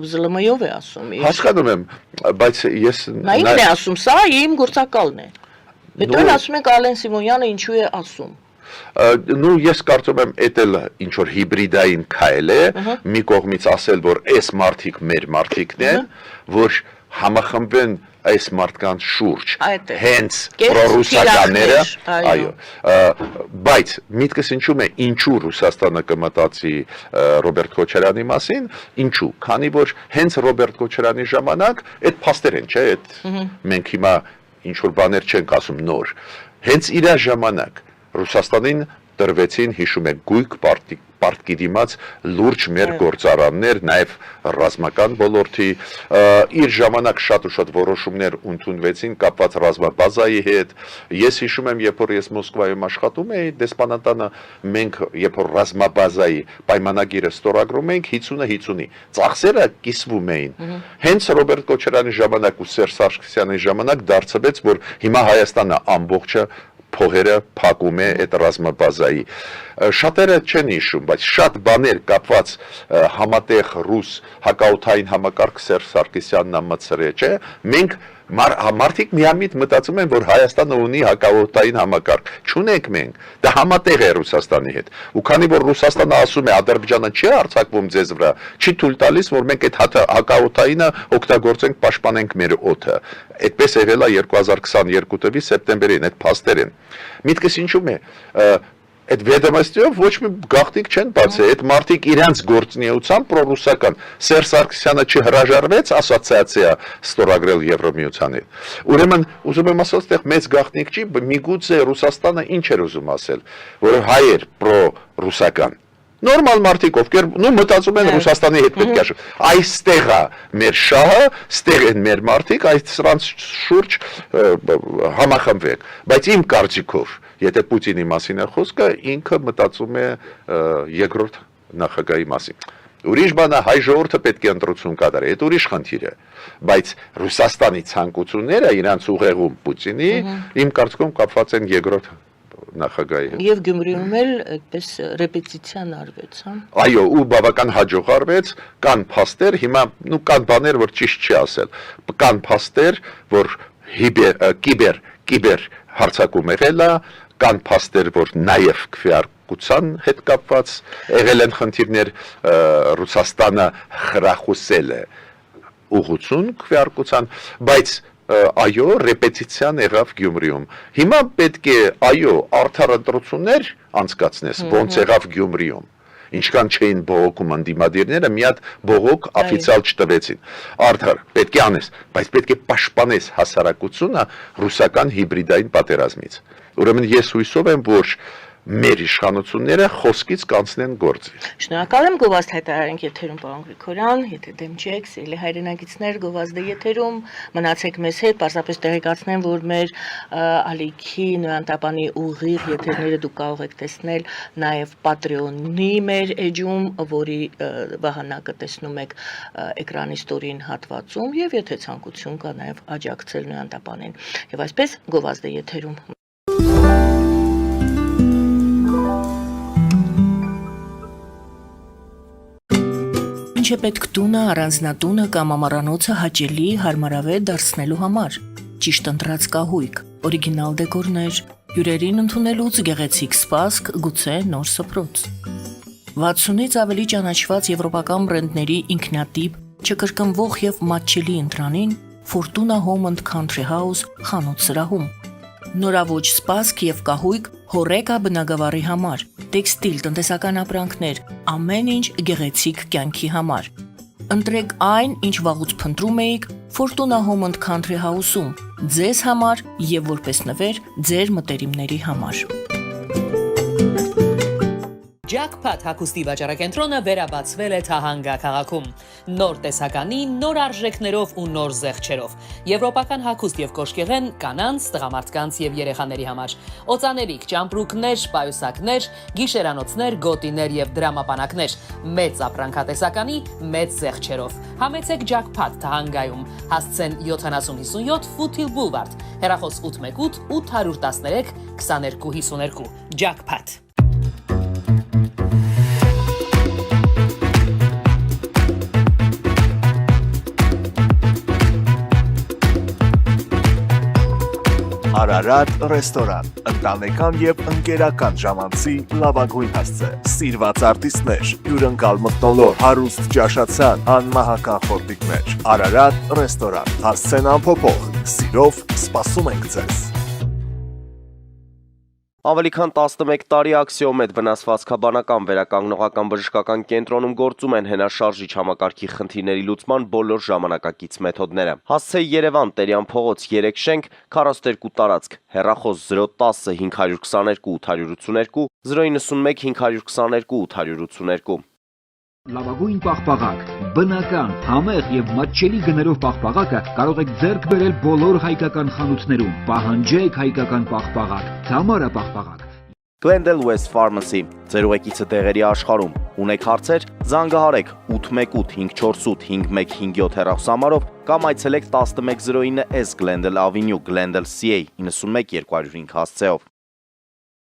ԶԼՄ-ով է ասում։ Հասկանում եմ, բայց ես նա ինքն է ասում, սա իմ գործակալն է։ Հետո ասում ենք Ալեն Սիմոնյանը ինչու է ասում։ Նու ես կարծում եմ էդ էլ ինչ որ հիբրիդային քայլ է, մի կողմից ասել, որ այս մարդիկ մեր մարդիկն են, որ համախմբեն այս մարդկանց շուրջ, հենց պրոռուսականները, այո, բայց միտքս ինչու՞մ է, ինչու Ռուսաստանը կմտածի Ռոբերտ Քոչարյանի մասին, ինչու, քանի որ հենց Ռոբերտ Քոչարյանի ժամանակ այդ փաստեր են, չէ, այդ մենք հիմա ինչ որ բաներ չենք ասում նոր, հենց իր ժամանակ Ռուսաստանին տրվեցին, հիշում եք, գույք պարտքի դիմաց լուրջ մեր գործարաններ, նաև ռազմական ոլորտի, իր ժամանակ շատ ու շատ որոշումներ ընդունվեցին կապված ռազմաբազայի հետ, ես հիշում եմ, երբ որ ես Մոսկվայում աշխատում էի, դեսպանատանը մենք, երբ որ ռազմաբազայի պայմանագիրը ստորագրում էինք, 50-50-ի, ծախսերը կիսվում էին, հենց Ռոբերտ Քոչարյանի ժամանակ ու Սերժ Սարգսյանի ժամանակ դարձվեց, որ հիմա Հայաստանը ամբողջը փողերը փակում է այդ ռազմաբազայի։ Շատերը չեն հիշում, բայց շատ բաներ կապված համատեղ ռուս հակաօդային համակարգ Սերժ Սարգսյանն ամացրե, չէ՞։ Մենք մարդիկ միամիտ մտածում են, որ Հայաստանը ունի հակաօդային համակարգ։ Չունենք մենք։ Դա համատեղ է Ռուսաստանի հետ։ Ու քանի որ Ռուսաստանը ասում է Ադրբեջանը չի արձակվում ձեզ վրա, չի թույլ տալիս, որ մենք այդ հակաօդայինը օգտագործենք, պաշտպանենք մեր օդը։ Այդպես եղել է 2022 թվականի սեպտեմբերին, այդ փաստեր են։ Միտքս ինչու՞մ է։ Այդ վեդոմստիով ոչ մի գաղտնիք չեն բացել, այդ մարդիկ իրենց գործունեությամբ պրոռուսական, Սերժ Սարգսյանը չհրաժարվեց ասոցիացիա ստորագրել Եվրոմիության հետ։ Ուրեմն ուզում եմ ասել, այդտեղ մեծ գաղտնիք չի, միգուցե Ռուսաստանը ինչ էր ուզում ասել, որ հայեր պրոռուսական նորմալ մարդիկ, ովքեր մտածում են Ռուսաստանի հետ պետք է շփվել։ Այստեղ է մեր շահը, ստեղ են մեր մարդիկ, այս սրանց շուրջ համախմբվեք։ Բայց իմ կարծիքով, եթե Պուտինի մասին է խոսքը, ինքը մտածում է երկրորդ նախագահի մասին։ Ուրիշ բան է, հայ ժողովուրդը պետք է ընտրություն կատարի, այդ ուրիշ խնդիր է։ Բայց Ռուսաստանի ցանկությունները իրանց ուղեղում Պուտինի, իմ կարծիքով կապված են երկրորդ նախագահի հետ։ Եվ Գյումրիում էլ այդպես ռեպետիցիան արվեց, հա։ Այո, ու բավական հաջող արվեց, կան փաստեր, հիմա կան բաներ, որ ճիշտ չի ասել։ Կան փաստեր, որ կիբեր հարձակում եղել է, կան փաստեր, որ նաև քվեարկության հետ կապված եղել են խնդիրներ, Ռուսաստանը խրախուսել է ուղղություն քվեարկության, բայց այո, ռեպետիցիան եղավ Գյումրիում։ Հիմա պետք է արդար ընտրություններ անցկացնես, ոնց եղավ Գյումրիում։ Ինչքան չէին բողոքում ընդդիմադիրները, մի հատ բողոք օֆիցիալ չտվեցին։ Արդար պետք է անես, բայց պետք է պաշտպանես հասարակությունը ռուսական հիբրիդային պատերազմից։ Ուրեմն ես հույսով եմ, որ մեր իշխանությունները խոսքից կանցնեն գործի։ Շնորհակալ եմ, Գովազդ հայտարարենք եթերում, պարոն Գրիգորյան, եթե դեմ չեք, սիրելի հայրենակիցներ, Գովազդը եթերում, մնացեք մեզ հետ, պարզապես տեղեկացնեմ, որ մեր ալիքի նոյանտապանի ուղիղ եթերները դուք կարող եք տեսնել նաև Patreon-ի մեր էջում, որի վահանակը տեսնում եք էկրանի ստորին հատվածում, եւ եթե ցանկություն կա նաև աջակցել նոյանտապանին։ Եվ այսպես Գովազդը եթերում։ Ինչ է պետք տունը, առանձնատունը կամ ամառանոցը հաճելի, հարմարավետ դարձնելու համար։ Ճիշտ ընտրած կահույք, օրիգինալ դեկորներ, հյուրերին ընդունելուց գեղեցիկ սպասք, գուցե նոր սփռոց։ 60-ից ավելի ճանաչված եվրոպական բրենդների ինքնատիպ, չկրկնվող եւ մատչելի ընտրանին Fortuna Home and Country House խանութ սրահում։ Նորավոճ սպասք եւ կահույք հորեկա բնագավառի համար, տեքստիլ, տնտեսական ապրանքներ, ամեն ինչ գեղեցիկ կյանքի համար։ Ընտրեք այն, ինչ վաղուց փնտրում էիք Fortuna Home and Country House-ում, ձեզ համար եւ որպես նվեր ձեր մտերիմների համար։ Jackpot հագուստի վաճառակենտրոնը վերաբացվել է Թահանգա քաղաքում։ Նոր տեսականի, նոր արժեքներով ու նոր զեղչերով։ Եվրոպական հագուստ եւ կոշկեղեն կանանց, տղամարդկանց եւ երեխաների համար։ Օծանելիք, ճամպրուկներ, պայուսակներ, գիշերանոցներ, գոտիներ եւ դրամապանակներ։ Մեծ ապրանքատեսականի, մեծ զեղչերով։ Համեցեք Jackpot Թահանգայում։ Հասցեն 7057 Foothill Boulevard։ Հեռախոս 818 813 2252։ Jackpot։ Արարատ ռեստորան, ընտանեկան եւ ընկերական ժամանցի լավագույն հասցե, սիրված արտիստներ, հյուրընկալ մթնոլորտ, հարուստ ճաշացան, անմահական խորտիկներ, Արարատ ռեստորան, հասցեն անփոփոխ, սիրով սպասում ենք ձեզ։ Ավելի քան 11 տարի աքսիոմետ վնասվածքաբանական վերականգնողական բժշկական կենտրոնում գործում են հենաշարժիչ համակարգի խնդիրների լուծման բոլոր ժամանակակից մեթոդները։ Հասցեի Երևան, Տերյան փողոց 3 շենք, 42 տարածք, հեռախոս 010 522 882, 091 522 882։ Լավագույն պաղպաղակ, բնական, համեղ եւ մատչելի գներով պաղպաղակը կարող եք ձեռք բերել բոլոր հայկական խանութներում։ Պահանջեք հայկական պաղպաղակ, Թամարա պաղպաղակ։ Glendale West Pharmacy, ձեր ուղեկիցը տեղերի աշխարհում։ Ունեք հարցեր, զանգահարեք 818 548 5157 հեռախոսահամարով կամ այցելեք 1109S Glendale Avenue, Glendale CA 91205 հասցեով։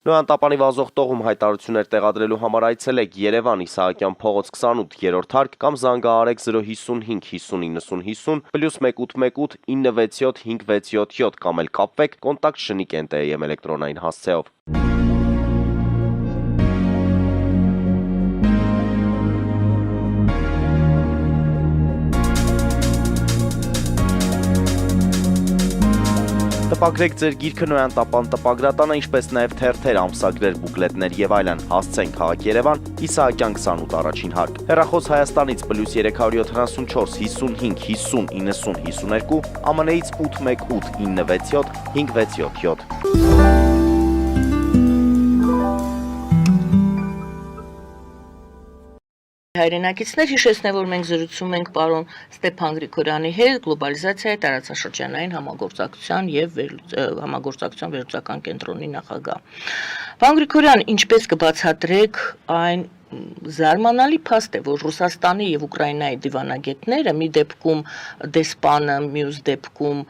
Նոյանտապանի վազող տողում հայտարարություններ տեղադրելու համար այցելեք Երևան, Իսահակյան փողոց 28, 3-րդ հարկ կամ զանգահարեք 055 50 90 50 +118 967 567 կամ էլ կապվեք կոնտակտ Շնիկ NTM էլեկտրոնային հասցեով։ Տպագրեք ձեր գիրքը Նոյանտապան տպագրատանը, ինչպես նաև թերթեր, ամսագրեր, բուկլետներ եւ այլն։ Հասցեն քաղաք Երևան, Իսահակյան 28 առաջին հարկ։ Հեռախոս Հայաստանից +374 55 50 90 52, ԱՄՆ-ից 818 967 567։ Հայրենակիցներ, հիշեցնեմ, որ մենք զրուցում ենք պարոն Ստեփան Գրիգորյանի հետ գլոբալիզացիայի տարածաշրջանային համագործակցության եւ համագործակցության վերլուծական կենտրոնի նախագահ։ Պարոն Գրիգորյան, ինչպես կբացատրեք այն զարմանալի փաստ է, որ Ռուսաստանի եւ Ուկրաինայի դիվանագետները մի դեպքում դեսպանը, մյուս դեպքում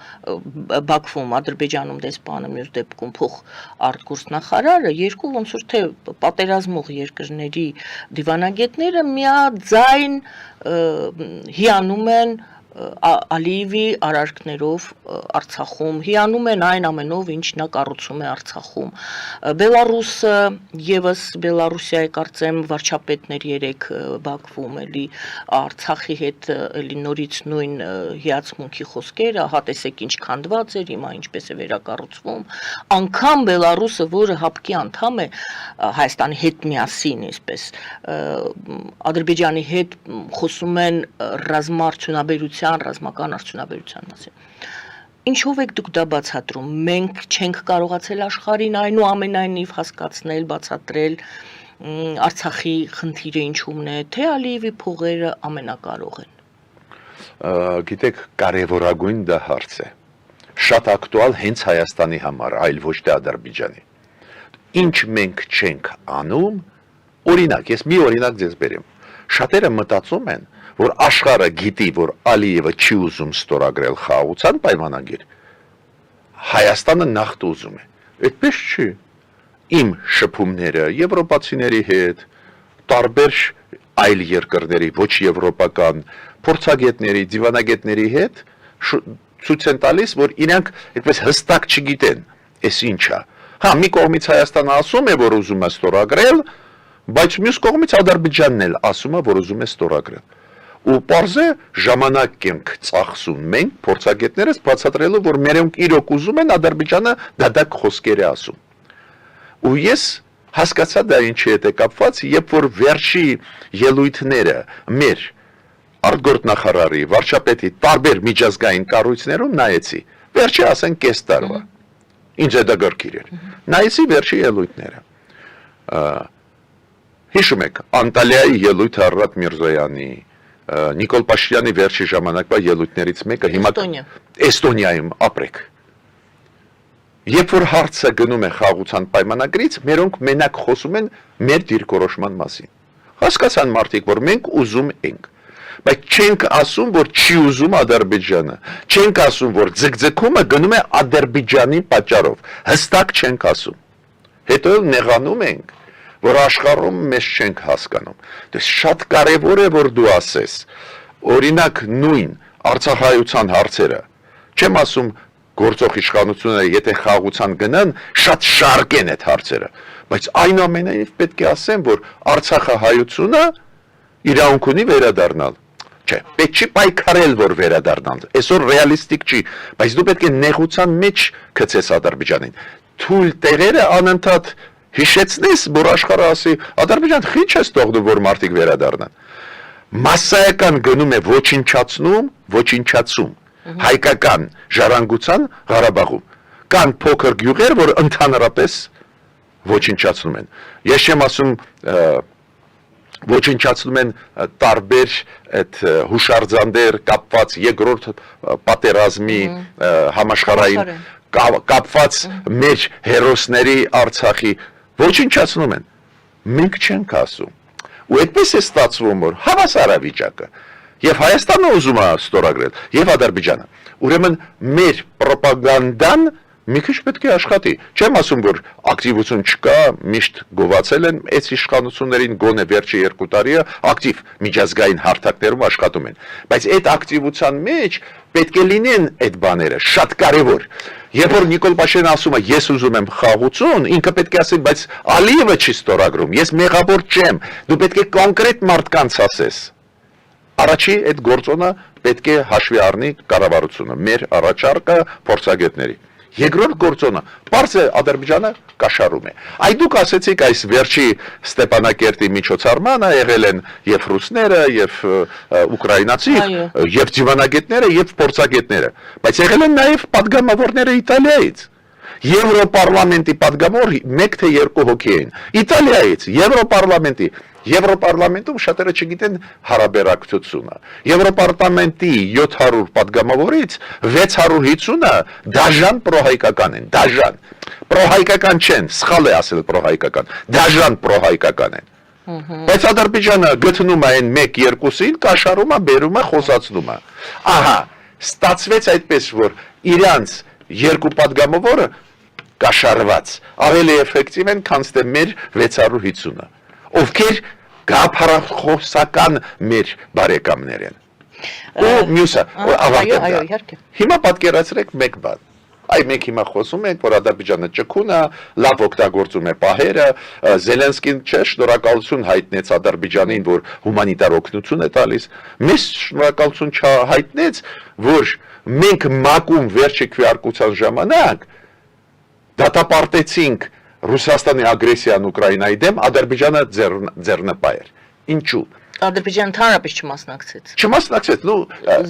Բաքվում, Ադրբեջանում դեսպանը, մյուս դեպքում փոխ արտգործնախարարը, երկու ոնց որ թե պատերազմող երկրների դիվանագետները միաձայն հիանում են Ալիևի արարքներով Արցախում, հիանում են այն ամենով, ինչ նա կառուցում է Արցախում։ Բելարուսը եւս Բելարուսիայի կարծեմ վարչապետներ 3 Բաքվում էլի Արցախի հետ էլի նորից նույն հիացմունքի խոսքերը, հա տեսեք ինչ քանդված էր, հիմա ինչպես է վերակառուցվում։ Անկամ Բելարուսը, որը ՀԱՊԿ-ի անդամ է, Հայաստանի հետ միասին, այսպես Ադրբեջանի հետ խոսում են ռազմաարդյունաբերության, ռազմական արդյունաբերության մասին։ Ինչով եք դուք դա բացատրում։ Մենք չենք կարողացել աշխարհին այնուամենայնիվ հասկացնել, բացատրել Արցախի խնդիրը ինչումն է, թե Ալիևի փողերը ամենակարող են։ Գիտեք, կարևորագույն դա հարց է։ Շատ ակտուալ հենց Հայաստանի համար, այլ ոչ թե Ադրբեջանի։ Ինչ մենք չենք անում, օրինակ, ես մի օրինակ ձեզ բերեմ։ Շատերը մտածում են, որ աշխարհը գիտի, որ Ալիևը չի ուզում ստորագրել խաղաղության պայմանագիր, Հայաստանը նախ ուզում է։ Այդպես չի։ Իմ շփումները եվրոպացիների հետ, տարբեր այլ երկրների, ոչ եվրոպական փորձագետների, դիվանագետների հետ ցույց են տալիս, որ իրենք այդպես հստակ չգիտեն, էս ինչա։ Հա, մի կողմից Հայաստանը ասում է, որ ուզում է ստորագրել, բայց մյուս կողմից Ադրբեջանն էլ ասում է, որ ուզում է ստորագրել։ Ու պարզ է ժամանակ ենք ծախսում մենք փորձագետներս բացատրելու, որ մերոնք իրոք ուզում են, Ադրբեջանը դադակ խոսքեր է ասում։ Ու ես հասկացա դա ինչի հետ է կապված, երբ որ վերջի ելույթները մեր արտգործնախարարի, վարչապետի տարբեր միջազգային կառույցներում նայեցի, վերջի ասեն կես տարվա։ Ինչ է դա գրքիր էր։ Նայեցի վերջի ելույթները։ Հիշում եք Անտալիայի ելույթը Արարատ Միրզոյանի, Նիկոլ Փաշինյանի վերջի ժամանակվա ելույթներից մեկը հիմա Էստոնիայում ապրեք։ Երբ որ հարցը գնում է խաղաղության պայմանագրից, մերոնք մենակ խոսում են մեր դիրքորոշման մասին։ Հասկացան մարդիկ, որ մենք ուզում ենք, բայց չենք ասում, որ չի ուզում Ադրբեջանը, չենք ասում, որ ձգձգումը գնում է Ադրբեջանի պատճառով, հստակ չենք ասում։ Հետո նեղանում ենք, որ աշխարհում մեզ չենք հասկանում։ Դες շատ կարևոր է, որ դու ասես, օրինակ նույն Արցախայցյան հարցերը, չեմ ասում գործող իշխանությունները, եթե խաղաղության գնան, շատ շարք են այդ հարցերը, բայց այնուամենայնիվ պետք է ասեմ, որ Արցախահայությունը իրավունք ունի վերադառնալ։ Չէ, պետք չի պայքարել, որ վերադառնալ։ Այսօր ռեալիստիկ չի, բայց դու պետք է նեղության մեջ գցես Ադրբեջանին։ Թույլ տեղերը անընդհատ հիշեցնես, որ աշխարհը ասի, Ադրբեջան քիչ է ստողնում, որ մարդիկ վերադառնան։ Մասսայական գնում է ոչնչացում, հայկական ժառանգության Ղարաբաղում։ Կան փոքր գյուղեր, որ ընդհանրապես ոչնչացնում են։ Ես չեմ ասում ոչնչացնում են տարբեր այդ հուշարձաններ կապված երկրորդ պատերազմի համաշխարհային կապված մեր հերոսների Արցախի ոչնչացնում են, մենք չենք ասում։ Ու այդպես է ստացվում, որ հավասար է վիճակը։ Եվ Հայաստանը ուզում է ստորագրել, եւ Ադրբեջանը։ Ուրեմն մեր ռոպագանդան մի քիչ պետք է աշխատի։ Չեմ ասում, որ ակտիվություն չկա, միշտ գովացել են այս իշխանություններին գոնե վերջի 2 տարիը ակտիվ միջազգային հարթակներում աշխատում են։ Բայց այդ ակտիվության մեջ պետք է լինեն այդ բաները, շատ կարևոր։ Երբ որ Նիկոլ Փաշինյանը ասում է, ես ուզում եմ խաղաղություն, ինքը պետք է ասի, բայց Ալիևը չի ստորագրում, ես մեղավոր չեմ, դու պետք է կոնկրետ մարդկանց ասես։ Առաջի այդ գործոնը պետք է հաշվի առնի կառավարությունը, մեր առաջարկը փորձագետների։ Երկրորդ գործոնը, բարձր Ադրբեջանը կաշառում է։ Այ դուք ասեցիք այս վերջի Ստեփանակերտի միջոցառմանը եղել են եւ ռուսները, եւ ուկրաինացի, եւ դիվանագետները, եւ փորձագետները, բայց եղել են նաեւ падգամավորները Իտալիայից։ Եվրոպարլամենտի падգամավոր 1 թե 2 հոգի էին։ Իտալիայից, Եվրոպարլամենտում շատերը չգիտեն հարաբերակցությունը։ Եվրոպարլամենտի 700 падգամավորից 650-ը դաժան պրոհայկական են, դաժան։ Պրոհայկական չեն, սխալ է ասել պրոհայկական, դաժան պրոհայկական են։ Բայց Ադրբեջանը գտնում է այն 1-2-ին, կաշառում է, բերում է, խոսացնում է։ Ահա, ստացվեց այդպես, որ իրանց 2 падգամավորը կաշառված ավելի էֆեկտիվ են, քան թե մեր 650-ը, ովքեր գաղափարախոսական մեր բարեկամներ են։ Ու մյուսը, ավարտեմ այո, դա։ իհարկե։ Հիմա պատկերացրեք մեկ բան։ Այ մենք հիմա խոսում ենք, որ Ադրբեջանը ճկուն է, լավ օգտագործում է պահերը, Զելենսկին չէ, շնորհակալություն հայտնեց Ադրբեջանին, որ հումանիտար օգնություն է տալիս։ Մեզ շնորհակալություն չհայտնեց, որ մենք ՄԱԿ-ում վերջի քվեարկության ժամանակ դատապարտեցինք Ռուսաստանի ագրեսիան Ուկրաինայի դեմ, Ադրբեջանը ձեռնպահ էր։ Ինչու՞։ Ադրբեջանը ընդհանրապես չմասնակցեց։ Չմասնակցեց,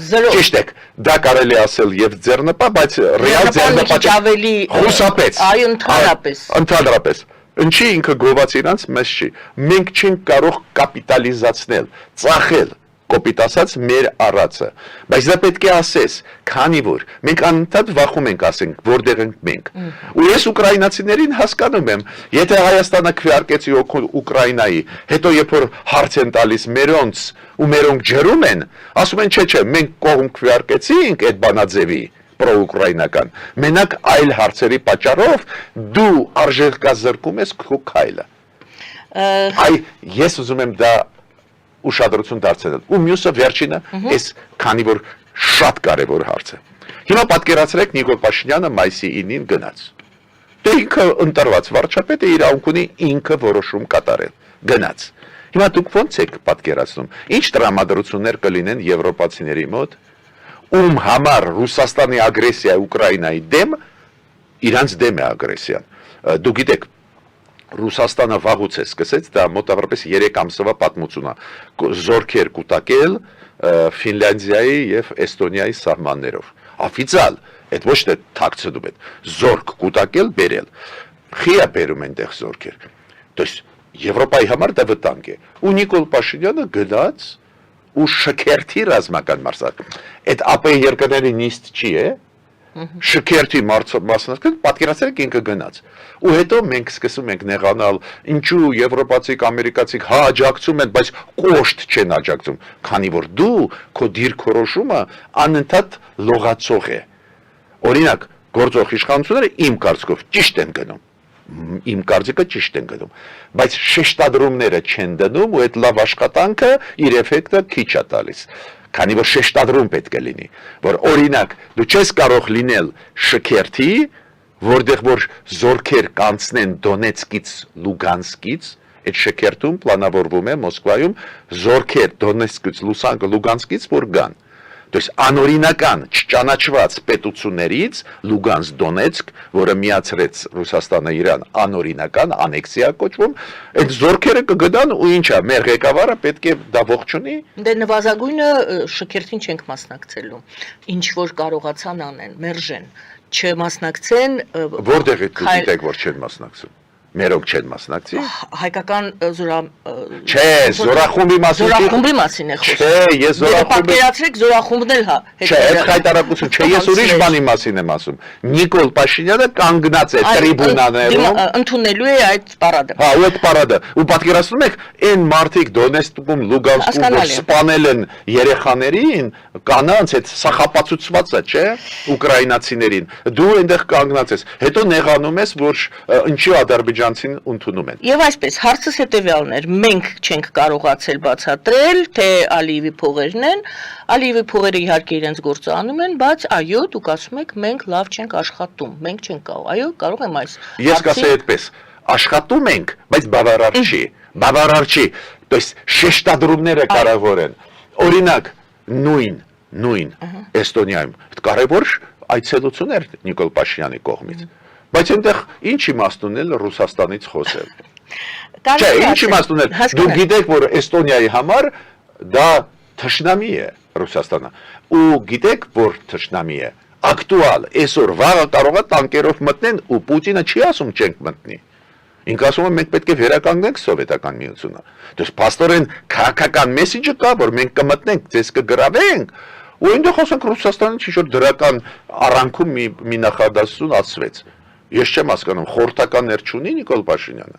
Զրո։ ճիշտ եք, դա կարելի ասել եւ ձեռնպահ, բայց ռեալ ձեռնպահ ավելի խուսափեց։ Այո, ընդհանրապես։ Ընդհանրապես։ Ինչի ինքը գոված իրանց մեզ չի։ Մենք չենք կարող կապիտալիզացնել, ծախել կոպիտ ասած մեր առածը, բայց դա պետք է ասես, քանի որ մենք անընդհատ վախում ենք ասենք, որտեղ ենք մենք։ Ու ես ուկրաինացիներին հասկանում եմ, եթե Հայաստանը քվեարկեցի Ուկրաինայի, հետո երբ որ հարց են տալիս մերոնց ու մերոնք ջրում են, ասում են չէ, մենք կողմ քվեարկեցինք այդ բանաձևի պրոուկրաինական։ Մենակ այլ հարցերի պատճառով դու արժեքազրկում ես քո քայլը։ Այ ես ուզում եմ դա ուշադրություն դարձնել։ Ու մյուսը վերջինը, այս քանի որ շատ կարևոր հարց է։ Հիմա պատկերացրեք Նիկոլ Փաշինյանը մայիսի 9-ին գնաց։ Դե ինքը ընտրված վարչապետը իրավունք ունի ինքը որոշում կատարել։ Գնաց։ Հիմա դուք ո՞նց եք պատկերացնում։ Ինչ տրամադրություններ կլինեն եվրոպացիների մոտ, ում համար Ռուսաստանի ագրեսիա Ուկրաինայի դեմ, իրանց դեմ է ագրեսիան։ Դուք գիտեք, Ռուսաստանը վաղուց է սկսեց, դա մոտավորապես 3 ամսվա պատմություն է, զորքեր կուտակել Ֆինլանդիայի եւ Էստոնիայի սահմաններով։ Օֆիցիալ, այդ ոչ թե թաքցնում են, զորք կուտակել, բերել։ Խիա բերում են տեղ զորքեր։ То есть Եվրոպայի համար դա վտանգ է։ Ու Նիկոլ Փաշինյանը գնաց ու շքերթի ռազմական մարզակ։ Այդ ԱՊ երկրների նիստ չի է։ Շքերթի մասնակցել, պատկերացրեք ինքը գնաց։ Ու հետո մենք սկսում ենք նեղանալ, ինչու եվրոպացիք, ամերիկացիք աջակցում են, բայց կոշտ չեն աջակցում, քանի որ դու քո դիրքորոշումը անընդհատ լողացող է։ Օրինակ, գործող իշխանությունները իմ կարծիքով ճիշտ են գնում։ Իմ կարծիքը ճիշտ են գնում, բայց շեշտադրումները չեն դնում ու այդ լավ աշխատանքը իր էֆեկտը քիչ է տալիս։ Քանի որ շեշտադրում պետք է լինի, որ օրինակ դու չես կարող լինել շքերթի, որտեղ որ զորքեր կանցնեն Դոնեցկից, Լուգանսկից, այդ շքերթում պլանավորվում է Մոսկվայում զորքեր Դոնեցկից, Լուգանսկից որ գան։ То есть անօրինական չճանաչված պետություններից Լուգանսկ, Դոնեցկ, որը միացրեց Ռուսաստանը Իրան, անօրինական անեքսիա կոչվում, այդ զորքերը կգնան ու ինչա, մեր ղեկավարը պետք է դա ողջունի։ Դե նվազագույնը շքերթին չենք մասնակցելու։ Ինչ որ կարողացան անեն, մերժեն, չմասնակցեն։ Որտեղ է դուք գիտեք, որ չեն մասնակցում։ Մերոնք չեն մասնակցի։ Հայկական Չէ, զորախումբի մասին։ Զորախումբի մասին է խոսքը։ Չէ, ես զորախումբի պատկերացրեք զորախումբն էլ հա։ Չէ, այդ հայտարարություն չէ, ես ուրիշ բանի մասին եմ ասում։ Նիկոլ Փաշինյանը կանգնած է տրիբունաներում։ Ընդունելու է այդ պարադը։ Հա, ու այդ պարադը։ Ու պատկերացնում եք, այն մարդիկ Դոնեցկում, Լուգանսկում որ սպանել են երեխաներին, կանանց այդ սախապացուցվածը, չէ, ուկրաինացիներին։ Դու այնտեղ կանգնած ես։ Հետո նեղանում ես, որ ինչի ադրբեջանցին ընդունում են։ Եվ այսպես հարցս հետևյալն էր, մենք չենք կարողացել բացատրել, թե Ալիևի փողերն են, Ալիևի փողերը իհարկե իրենց գործը անում են, բայց այո, դուք ասում եք, մենք լավ չենք աշխատում, մենք չենք կարող, այո, կարող եմ այս։ Ես կասեի այդպես, աշխատում ենք, բայց բավարար չի, բավարար չի, то есть շեշտադրումները կարևոր են։ Օրինակ, նույն Էստոնիայում կարևոր այցելություն էր Նիկոլ Փաշինյանի կողմից։ Բայց այնտեղ ինչ իմաստ ունել Ռուսաստանից խոսել։ Չէ, ինչ իմաստ ունել։ Դուք գիտեք, որ Էստոնիայի համար դա թշնամի է Ռուսաստանը։ Ու գիտեք, որ թշնամի է ակտուալ, այսօր վաղը կարող է տանկերով մտնեն ու Պուտինը չի ասում չենք մտնի։ Ինքը ասում է մենք պետք է վերականգնենք սովետական միությունը։ Դες փաստորեն քաղաքական մեսեջը կա, որ մենք կմտնենք, ձեզ կգրավենք։ Ու այնտեղ ասենք Ռուսաստանը ինչ-որ դրական առանքում մի նախադասություն ասվեց։ Ես չեմ հասկանում, խորհրդականներ չունի Նիկոլ Փաշինյանը։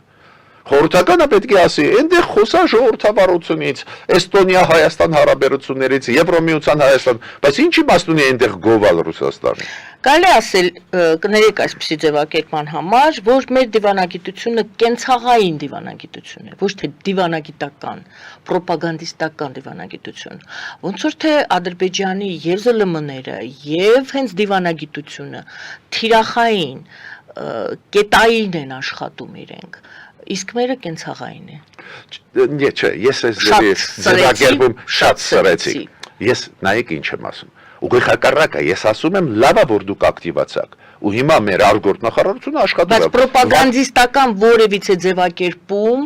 Խորհրդականը պետք է ասի, այնտեղ խոսա ժողովրդավարությունից, Էստոնիա-Հայաստան հարաբերություններից, Եվրոմիության Հայաստան, բայց ինչ իմաստ ունի այնտեղ գովալ Ռուսաստանը։ Կարելի ասել կներեք այսպիսի ձևակերպման համար, որ մեր դիվանագիտությունը կենցաղային դիվանագիտություն է, ոչ թե դիվանագիտական, պրոպագանդիստական դիվանագիտություն։ Ոնց որ թե Ադրբեջանի եւ ԶԼՄ-ները եւ հենց դիվանագիտությունը թիրախային, կետային են աշխատում իրենք, իսկ մերը կենցաղային է։ Չէ, ես այս ձևակերպում շատ սրեցի։ Ես նայեք ինչ եմ ասում։ Ուղիղ հակառակը, ես ասում եմ, լավա որ դուք ակտիվացաք։ Ու հիմա մեր արգորդ նախարարությունը աշխատում է։ Բայց պրոպագանդիստական որևիցե ձևակերպում,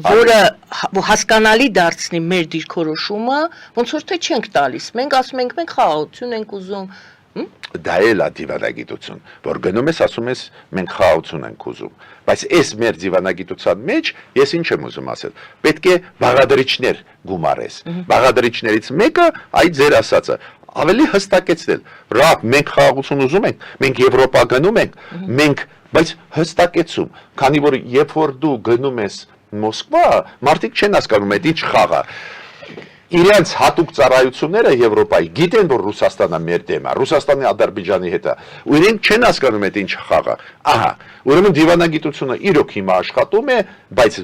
որը հասկանալի դարձնի մեր դիրքորոշումը, ոնց որ թե չենք տալիս։ Մենք ասում ենք, մենք խաղաղություն ենք ուզում։ Դա էլ է դիվանագիտություն, որ գնում ես ասում ես մենք խաղաղություն ենք ուզում, բայց այս մեր դիվանագիտության մեջ ես ինչ եմ ուզում ասել, պետք է բաղադրիչներ գումարես, բաղադրիչներից մեկը այդ ձեր ասածը ավելի հստակեցնել, ռապ մենք խաղաղություն ուզում ենք, մենք Եվրոպա գնում ենք, մենք, բայց հստակեցում, քանի որ երբ որ դու գնում ես Մոսկվա, մարդիկ չեն հասկանում այդ ինչ խաղ է։ Իրենց հատուկ ծառայությունները Եվրոպայի գիտեն, որ Ռուսաստանը մեր դեմ է, Ռուսաստանը Ադրբեջանի հետ է, ու իրենք չեն հասկանում այդ ինչ խաղ է։ Ահա, ուրեմն դիվանագիտությունը իրոք հիմա աշխատում է, բայց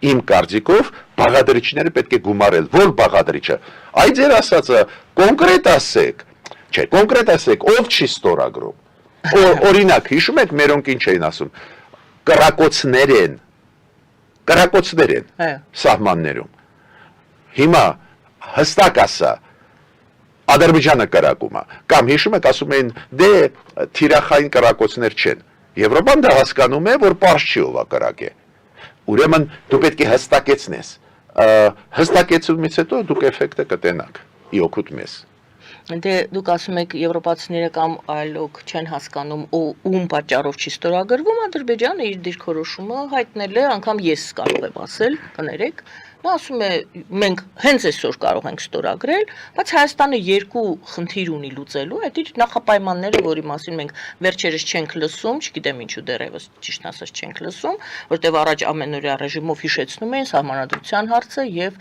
իմ կարծիքով բաղադրիչները պետք է գումարել, որ բաղադրիչը։ Այ ձեր ասածը կոնկրետ ասեք, չէ, կոնկրետ ասեք, ով չի ստորագրում։ Օրինակ, հիշում եք մերոնք ինչ էին ասում, կրակոցներ են սահմաններում։ Հիմա հստակ ասա, Ադրբեջանը կրակում է, կամ հիշում եք ասում էին, դե թիրախային կրակոցներ չեն։ Եվրոպան դա հասկանում է, որ պարզ չի ով է կրակե։ Ուրեմն դու պետք է հստակեցնես, հստակեցումից հետո դուք էֆեկտը կտենաք, իօգուտ մեզ։ Դե դուք ասում եք եվրոպացիները կամ այլոք չեն հասկանում ում պատճառով չի ստորագրվում, Ադրբեջանը իր դիրքորոշումը հայտնել է, անգամ ես կարող եմ ասել, կներեք, նա ասում է մենք հենց այսօր կարող ենք ստորագրել, բայց Հայաստանը երկու խնդիր ունի լուծելու, այդ իր նախապայմանները, որի մասին մենք վերջերս չենք լսում, չգիտեմ ինչու դեռևս ճիշտ ասած չենք լսում, որտեղ առաջ ամենօրյա ռեժիմով հիշեցնում էին սահմանադրության հարցը եւ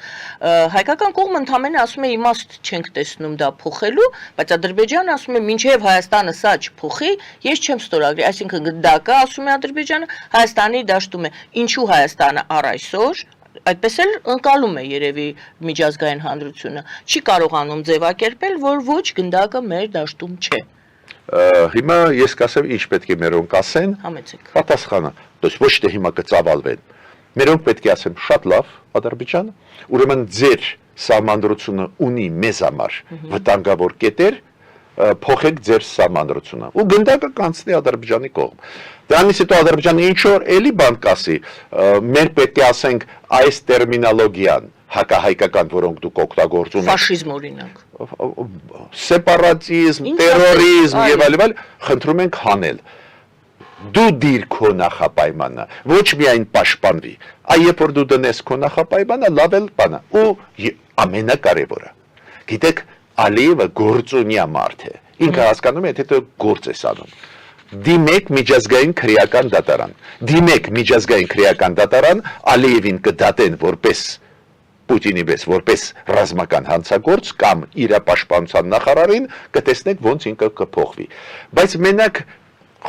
հայկական կողմը ընդամենը ասում է իմաստ չենք տեսնում դա փոխելու, բայց Ադրբեջանը ասում է մինչեւ Հայաստանը սա չփոխի, ես չեմ ստորագրի, այսինքն գնդակը ասում է Ադրբեջանը Հայաստանի դաշտում է, ինչու Հայաստանը առ այսօր այդպես էլ ընկալում է երևի միջազգային հանրությունը, չի կարողանում ձևակերպել, որ ոչ գնդակը մեր դաշտում չէ։ Հիմա ես կասեմ ինչ պետք է մերոնք ասեն, պատասխանը, ոչ թե հիմա կծավալվեն, մերոնք պետք է ասեն շատ լավ Ադրբեջանը, ուրեմն ձեր սահմանադրությունը ունի մեզ համար վտանգավոր կետեր, փոխեք ձեր սահմանադրությունը ու գնդակը կանցնի Ադրբեջանի կողմ։ Դրանից հետո Ադրբեջանը ինչ որ էլի բան կասի, մեր պետք է ասենք այս տերմինոլոգիան հակահայկական, որոնք դուք օգտագործում եք։ Ֆաշիզմ օրինակ։ Սեպարատիզմ, տերորիզմ եւ այլն, խնդրում ենք հանել։ Դու դիր քո նախապայմանը, ոչ միայն պաշտպանվի, այլ երբ որ դու դնես քո նախապայմանը, լավ էլ բան է։ Ու ամենակարևորը, գիտեք, Ալիևը գործունյա մարդ է։ Ինքը հասկանում է, թե դու գործ ես անում։ Դիմեք միջազգային քրեական դատարան։ Դիմեք միջազգային քրեական դատարան, Ալիևին կդատեն որպես Պուտինի պես որպես ռազմական հանցագործ կամ իր պաշտպանության նախարարին կտեսնեք ոնց ինքը կփոխվի։ Բայց մենակ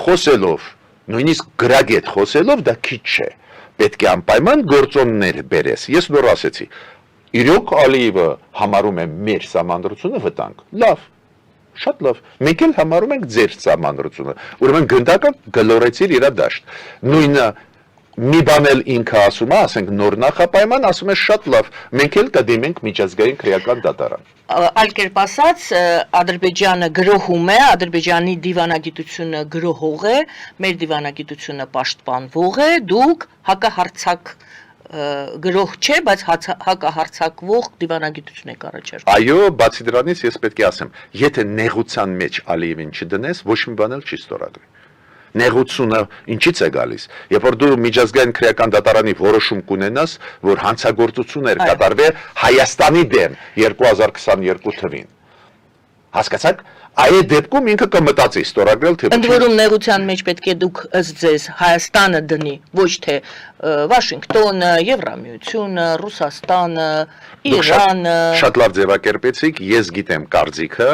խոսելով, նույնիսկ գրագետ խոսելով դա քիչ չէ։ Պետք է անպայման գործոններ բերես։ Ես նոր ասեցի, իրոք Ալիևը համարում է մեր սահմանադրությունը վտանգ։ Լավ, շատ լավ։ Մենք էլ համարում ենք ձեր սահմանադրությունը։ Ուրեմն գնդակը գլորեցիր իր դաշտ։ Նույնը մի բան էլ ինքը ասում է, ասենք նոր նախապայման, ասում է շատ լավ, մենք էլ կդիմենք միջազգային քրեական դատարան։ Այլ կերպ ասած, Ադրբեջանը գրոհում է, Ադրբեջանի դիվանագիտությունը գրոհող է, մեր դիվանագիտությունը պաշտպանվող է, դուք հակահարցակ գրող չէ, բայց հակահարցակվող դիվանագիտություն եք առաջարկում։ Այո, բացի դրանից ես պետք է ասեմ, եթե նեղության մեջ Ալիևին չդնես, ոչ մի բան էլ չի ստորագրի։ Նեղությունը ինչից է գալիս։ Երբ որ դու միջազգային քրեական դատարանի որոշում կունենաս, որ հանցագործություններ կատարվի Հայաստանի դեմ 2022 թվին։ Հասկացաք, Այդ դեպքում ինքը կմտածի ստորագրել թե Ընդ որում նեղության մեջ պետք է դուք ըստ ձեզ Հայաստանը դնի, ոչ թե Վաշինգտոնը, Եվրամիությունը, Ռուսաստանը, Իրանը։ Շատ լավ ձևակերպեցիք, ես գիտեմ կարծիքը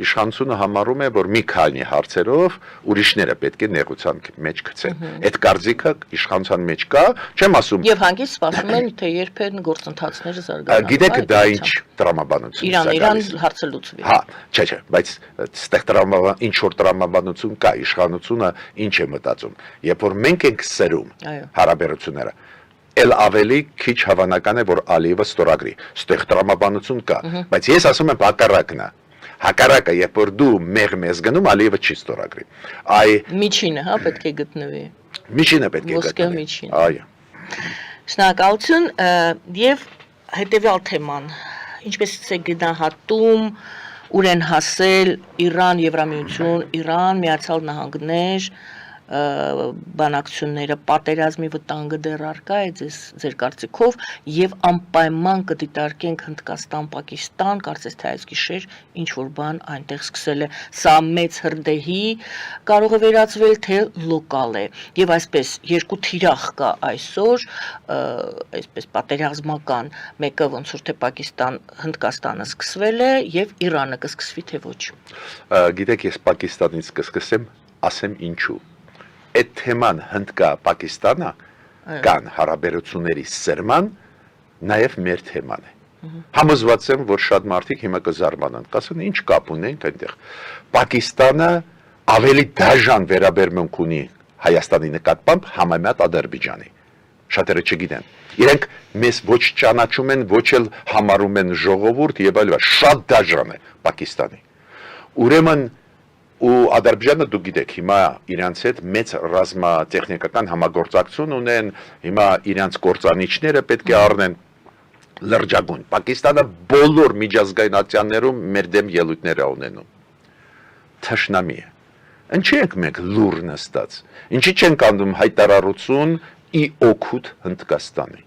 իշխանությունը համարում է, որ մի քանի հարցերով ուրիշները պետք է նեղության մեջ գցեն։ Այդ կարծիքը իշխանության մեջ կա, չեմ ասում։ Եւ հանգիստ սպասում են, թե երբեն գործընթացները զարգանան։ Գիտեք դա ինչ տրամաբանություն է։ Իրան հարցը լուծվի։ Հա, չէ, բայց ստեղ ինչ որ տրամաբանություն կա, իշխանությունը ինչ է մտածում։ Երբ որ մենք ենք սերում հարաբերությունները, ել ավելի քիչ հավանական է, որ Ալիևը ստորագրի։ Ստեղ տրամաբանություն կա, բայց ես ասում եմ հակառակն է։ Հակառակը, երբ որ դու մեղմ ես գնում, Ալիևը չի ստորագրի։ Միջինը, հա, պետք է գտնվի։ Միջինը պետք է Ոսկե գտնվի։ միջին։ Այո։ Շնորհակալություն եւ հետեւյալ թեման, ինչպես է գնահատում, ուր են հասել Իրան, Եվրամիություն, Իրան, Միացյալ Նահանգներ, բանակցությունները, պատերազմի վտանգը դեռ առկա է ձեր կարծիքով եւ անպայման կդիտարկենք Հնդկաստան, Պակիստան, կարծես թե այս գիշեր ինչ որ բան այնտեղ սկսել է, սա մեծ հրդեհի կարող է վերածվել, թե լոկալ է եւ այսպես երկու թիրախ կա այսօր, այսպես պատերազմական, մեկը ոնց որ թե Պակիստան, Հնդկաստանը սկսվել է եւ Իրանը կսկսվի թե ոչ։ Գիտեք, ես Պակիստանից կսկսեմ, ասեմ ինչու։ Այդ թեման Հնդկա-Պակիստանը կան հարաբերությունների սերման նաև մեր թեման է։ Համոզված եմ, որ շատ մարդիկ հիմա կզարմանան, կասեն ինչ կապ ունենք այնտեղ։ Պակիստանը ավելի դաժան վերաբերմունք ունի Հայաստանի նկատմամբ համեմատ Ադրբեջանի։ Շատերը չգիտեն։ Իրենք մեզ ոչ ճանաչում են, ոչ էլ համարում են ժողովուրդ եւ այլն, շատ դաժան է Պակիստանի։ Ուրեմն ու Ադրբեջանը դուք գիտեք, հիմա իրանց հետ մեծ ռազմատեխնիկական համագործակցություն ունեն, հիմա իրանց կործանիչները պետք է առնեն լրջագույն։ Պակիստանը բոլոր միջազգային ակցիաներում մեր դեմ ելույթներ է ունենում։ Թշնամի է։ Ինչի ենք մենք լուր նստած։ Ինչի չենք անում հայտարարություն ի օգուտ Հնդկաստանի։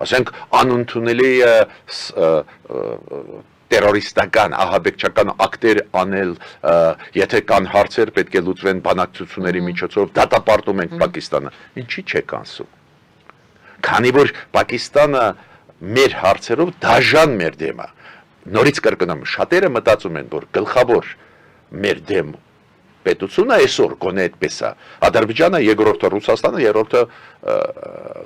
Ասենք անընդունելի տերորիստական, ահաբեկչական ակտեր անել, եթե կան հարցեր պետք է լուծվեն բանակցությունների միջոցով, դատապարտում ենք Պակիստանը։ Ինչի չեք անսում։ Քանի որ Պակիստանը մեր հարցերով դաժան մեր դեմ է։ Նորից կրկնում, շատերը մտածում են, որ գլխավոր մեր դեմ պետությունը այսօր գոնե այդպես է։ Ադրբեջանը, երկրորդը Ռուսաստանը, երրորդը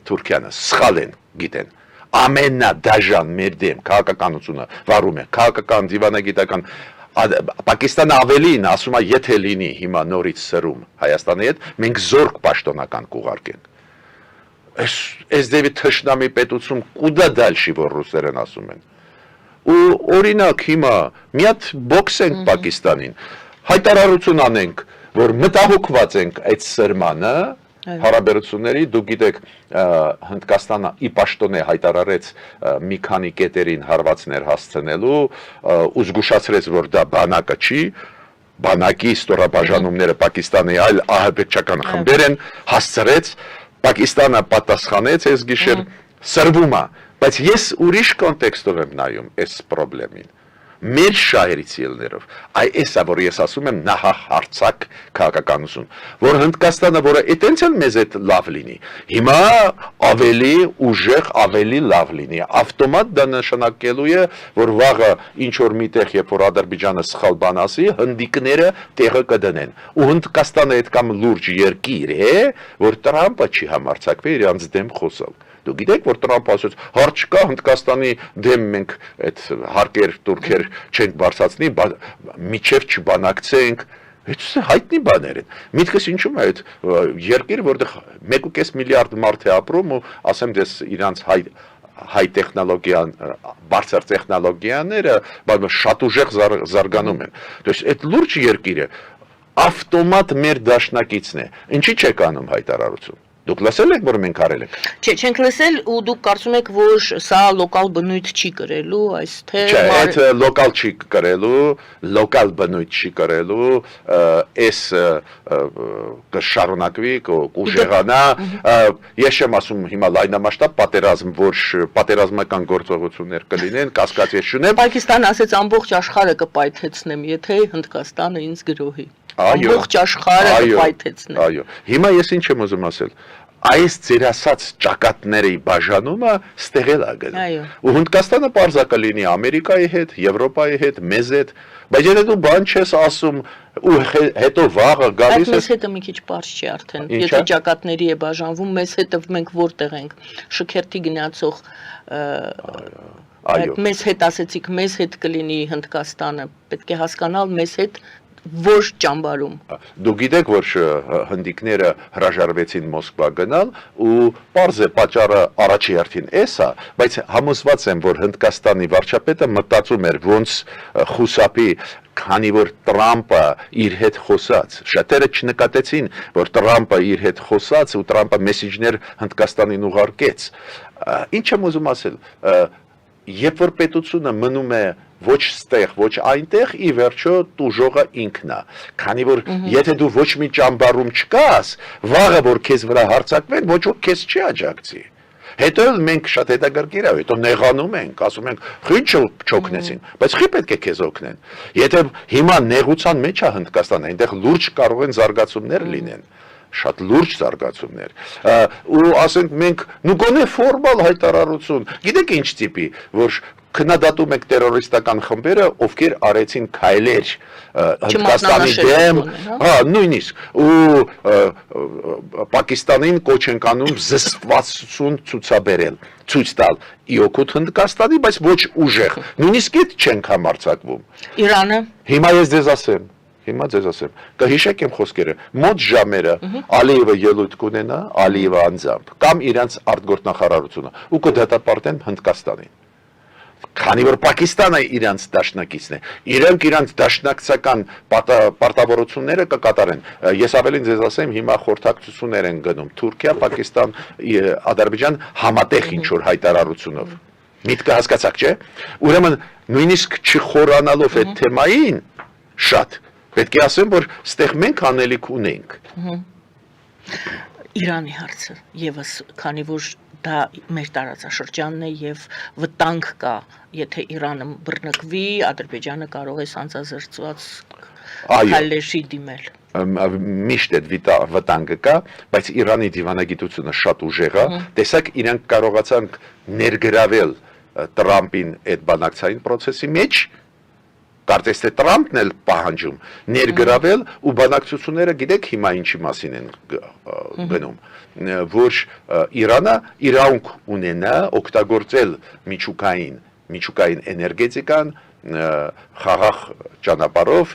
Թուրքիան սխալ են գիտեն։ Ամենադաժան մեր դեմ քաղաքականությունը վարում է, քաղաքական, դիվանագիտական Պակիստանը ավելին ասում է, եթե լինի հիմա նորից սրում Հայաստանի հետ, մենք զորք պաշտոնական կուղարկենք։ Այս դեպի թշնամի պետություն կուդա դալշի, որ ռուսերեն ասում են։ Ու օրինակ հիմա մի հատ բոքսենք Պակիստանին, հայտարարություն անենք, որ մտահոգված ենք այդ սրմանը, հարաբերությունների, դուք գիտեք, Հնդկաստանը ի պաշտոն է հայտարարեց մի քանի կետերին հարվածներ հասցնելու, ու զգուշացրեց, որ դա բանակը չի, բանակի ստորաբաժանումները Պակիստանի այլ ահաբեկչական խմբեր են, հասցրեց, Պակիստանը պատասխանեց այս գիշեր, սրվում է, բայց ես ուրիշ կոնտեքստով եմ նայում այս խնդրին։ Մեր շահերից ելներով, այսա, որ ես ասում եմ նահահարցակ քաղաքականություն, որ Հնդկաստանը, որը այտենց էլ մեզ հետ լավ լինի, հիմա ավելի ուժեղ, ավելի լավ լինի, ավտոմատ դա նշանակելու է, որ վաղը ինչ-որ միտեղ, երբ որ Ադրբեջանը սխալ բան ասի, հնդիկները տեղը կդնեն, ու Հնդկաստանը այդքան լուրջ երկիր է, որ Տրամպը չի համարձակվի իրանց դեմ խոսալ։ Դուք գիտեք, որ Տրամպը ասաց, հարց չկա Հնդկաստանի դեմ մենք այդ հարկեր, տուրքեր չենք բարձրացնի, միջև չբանակցենք, այդ հայտնի բաներ են։ Միտքս ինչու՞մ է այդ երկիր, որտեղ 1.5 միլիարդ մարդ է ապրում ու ասեմ դες իրանց հայ տեխնոլոգիան, բարձր տեխնոլոգիաները շատ ուժեղ զարգանում են։ Դες այդ լուրջ երկիրը ավտոմատ մեր դաշնակիցն է։ Ինչի՞ չեք անում հայտարարություն։ Դուք լսել եք, որ մենք արել ենք։ Չէ, չենք լսել ու դուք կարծում եք, որ սա լոկալ բնույթ չի կրելու, այս թե Չէ, այդ լոկալ չի կրելու, լոկալ բնույթ չի կրելու, այս կշարունակվի, կուժեղանա, ես չեմ ասում հիմա լայնամասշտաբ պատերազմ, որ պատերազմական գործողություններ կլինեն, կասկածի չունեմ։ Պակիստանը ասեց ամբողջ աշխարհը կպայթեցնեմ, եթե Հնդկաստանը ինձ գրոհի։ Այո, Ամբողջ աշխարհը կպայթեցնեմ։ Այո, հիմա ես ինչ եմ ուզում ասել, այս ձեր ասած ճակատների բաժանումը ստեղել է գնում։ Այո։ Ու Հնդկաստանը պարզա կլինի Ամերիկայի հետ, Եվրոպայի հետ, մեզ հետ, բայց եթե դու բան չես ասում ու հետո վաղը Այդ գալիս մեզ ես, հետը մի քիչ པարզ չի արդեն։ Ինչ Եթե է։ ճակատների է բաժանվում, մեզ հետը մենք որտեղ ենք։ Շքերթի գնացող այո, այդ մեզ հետ ասեցիք, մեզ հետ կլինի Հնդկաստանը։ Պետք է հասկանալ մեզ հետ որ ճամբարում։ դու գիտեք, որ հնդիկները հրաժարվեցին Մոսկվա գնալ ու պարզ է պատճառը առաջի հերթին էսա, բայց համոզված եմ, որ Հնդկաստանի վարչապետը մտածում էր ոնց խուսափի, քանի որ Տրամպը իր հետ խոսած, շատերը չնկատեցին, որ Տրամպը իր հետ խոսած ու Տրամպը մեսիջներ Հնդկաստանին ուղարկեց։ Ինչ եմ ուզում ասել, երբ որ պետությունը մնում է ոչ ստեղ, ոչ այնտեղ, ի վերջո տուժողը ինքն է։ Քանի որ եթե դու ոչ մի ճամբարում չկաս, վաղը որ քեզ վրա հարձակվեն, ոչ ոք քեզ չի աջակցի։ Հետո էլ մենք շատ հետաքրքիր է, հետո նեղանում ենք, ասում ենք, «Ինչ չօգնեցին», բայց խի պետք է քեզ օգնեն։ Եթե հիմա նեղության մեջ է Հնդկաստանը, այնտեղ լուրջ կարող են զարգացումներ լինեն։ Շատ լուրջ զարգացումներ ու ասենք մենք գոնե ֆորմալ հայտարարություն գիտեք ինչ տիպի որ քննադատում եք տերորիստական խմբերը ովքեր արեցին քայլեր Հնդկաստանի դեմ հա նույնիսկ ու Պակիստանին կոչ են անում զսպվածություն ցուցաբերել ցույց տալ իօգուտ Հնդկաստանի բայց ոչ ուժեղ նույնիսկ այդ չենք համարձակվում Իրանը հիմա ես ձեզ ասեմ Հիմա ձեզ ասեմ, կհիշեք իմ խոսքերը, մոտ ժամերը Ալիևը ելույթ կունենա, Ալիևը անձամբ, կամ իրանց արտգործնախարարությունը, ու կդատապարտեն Հնդկաստանին։ Քանի որ Պակիստանը իրանց դաշնակիցն է, իրենք իրանց դաշնակցական պարտավորությունները կկատարեն։ Ես ավելին ձեզ ասեմ, հիմա խորհրդակցություններ են գնում Թուրքիա, Պակիստան, Ադրբեջան համատեղ ինչ-որ հայտարարությունով։ Միտքը հասկացաք, չէ՞։ Ուրեմն նույնիսկ չխորանալով այդ թեմային շատ պետք է ասեմ, որ ստեղ մենք անելիք ունենք։ Իրանի հարցը եւս քանի որ դա մեր տարածաշրջանն է եւ վտանգ կա, եթե Իրանը բռնկվի, Ադրբեջանը կարող է սանձազերծված քայլերի դիմել։ Միշտ այդ վտանգը կա, բայց Իրանի դիվանագիտությունը շատ ուժեղ է, տեսակ իրանք կարողացան ներգրավել Տրամպին այդ բանակցային process-ի մեջ Կարծես թե Տրամպն էլ պահանջում ներգրավել ու բանակցությունները գիտեք հիմա ինչի մասին են գնում որ Իրանը իրավունք ունենա օգտագործել միջուկային էներգետիկան խաղաղ ճանապարհով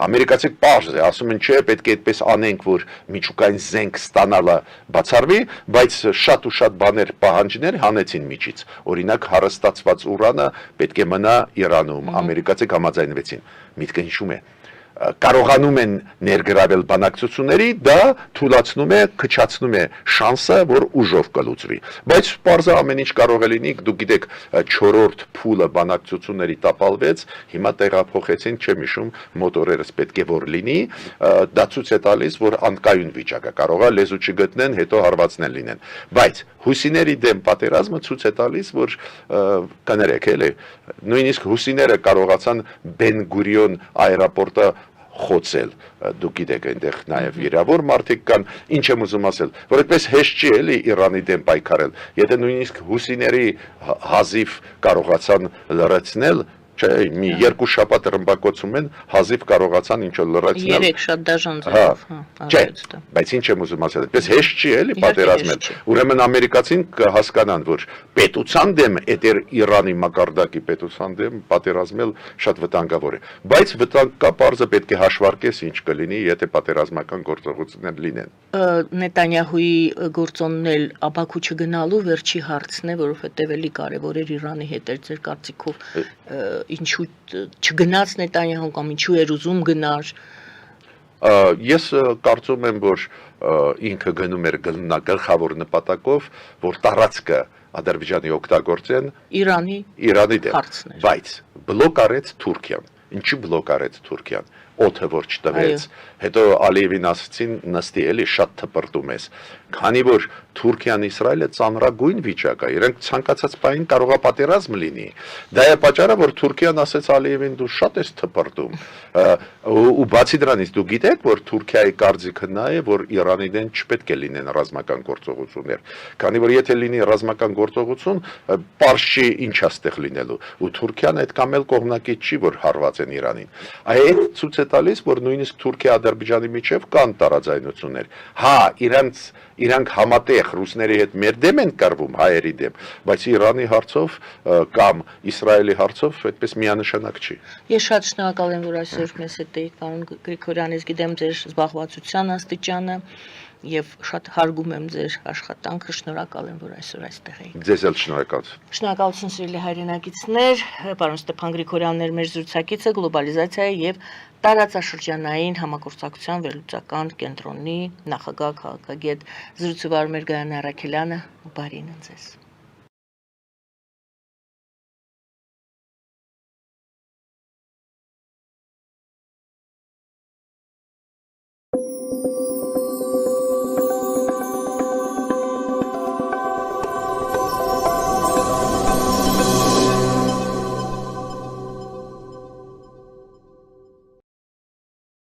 ամերիկացիք պարզ է ասում են չէ պետք է այդպես անենք որ միջուկային զենք ստանալը բացառվի բայց շատ ու շատ բաներ պահանջներ հանեցին միջից օրինակ հարստացված ուրանը պետք է մնա Իրանում ամերիկացիք համաձայնվեցին միտքը հիշում է կարողանում են ներգրավել բանակցությունների, դա թույլատնում է, քչացնում է շանսը, որ ուժով կլուծվի։ Բայց պարզը ամեն ինչ կարող է լինի, դուք գիտեք, 4-րդ փուլը բանակցությունների տապալվեց, հիմա տեղափոխեցին, չեմ հիշում, մոտորերս պետք է որ լինի, դա ցույց է տալիս, որ անկայուն վիճակ է, կարող է լեզու չգտնեն, հետո հարվածներ լինեն։ Բայց հուսիների դեմ պատերազմը ցույց է տալիս, որ կներեք, էլի, նույնիսկ հուսիները կարողացան Բեն Գուրիոն аэропորտը խոցել դուք գիտեք այնտեղ նաև վիրավոր մարդիկ կան ինչ եմ ուզում ասել որ այդպես հեշտ չի էլի Իրանի դեմ պայքարել եթե նույնիսկ հուսիների հազիվ կարողացան լրացնել չէ մի երկու շաբաթ ռմբակոծում են հազիվ կարողացան ինչ որ լրացնել Երեք շատ դաժան ձևով չէ բայց ինչ եմ ուզում ասել այդպես հեշտ չի էլի պատերազմել ուրեմն ամերիկացին կհասկանան որ պետության դեմ այդ Իրանի մակարդակի պետության դեմ պատերազմել շատ վտանգավոր է բայց վտանգ կա բարձը պետք է հաշվարկես ինչ կլինի եթե պատերազմական գործողություններ լինեն Նետանյահուի գործոնն էլ աբակու չգնալու վերջի հարցն է որովհետև էլի կարևոր էր Իրանի հետ էր ձեր կարծիքով ինչու չգնաց Նետանյահուն կամ ինչու էր ուզում գնար Ես կարծում եմ, որ ինքը գնում էր գլխավոր նպատակով, որ տարածքը Ադրբեջանի օգտագործեն Իրանի դեմ, հարցներ։ բայց բլոկ արեց Թուրքիան։ Ինչի բլոկ արեց Թուրքիան։ Օդը որ չտվեց, հետո Ալիևին ասացին նստի էլի շատ թպրտում ես։ Քանի որ Թուրքիան Իսրայելը ծանրագույն վիճակ է, իրենք ցանկացած բան կարող է պատերազմ լինի։ Դա է պատճառը, որ Թուրքիան ասեց Ալիևին դու շատ ես թպրտում։ Ու բացի դրանից դու գիտեք, որ Թուրքիայի կարծիքը նա է, որ Իրանի դեն չպետք է լինեն ռազմական գործողություններ։ Քանի որ եթե լինի ռազմական գործողություն, պարզ չի ինչ է ստեղ լինելու։ Ու Թուրքիան այդ կամ էլ կողմնակից չի, որ հարված են Իրանին։ Այդ ցույց է տալիս, որ նույնիսկ Թուրքիա-Ադրբեջանի միջև կան տարաձայնություններ։ Հա, իրանք համատեղ ռուսների հետ մեր դեմ են կռվում, հայերի դեմ, բայց Իրանի հարցով կամ Իսրայելի հարցով այդպես միանշանակ չի։ Ես շատ շնորհակալ եմ, որ այսօր մեզ հետ եք, պարոն Գրիգորյան, ես գիտեմ ձեր զբաղվածության աստիճանը եւ շատ հարգում եմ ձեր աշխատանքը, շնորհակալ եմ, որ այսօր այստեղ եք։ Ձեզ էլ շնորհակալություն։ Շնորհակալություն սիրելի հայրենակիցներ, պարոն Ստեփան Գրիգորյանն էր մեր զրուցակիցը գլոբալիզացիայի եւ տարածաշրջանային համագործակցության վերլուծական կենտրոնի նախագահ քաղաքագետ զրուցվար մեր Գայանե Առաքելյանը, բարին ձեզ։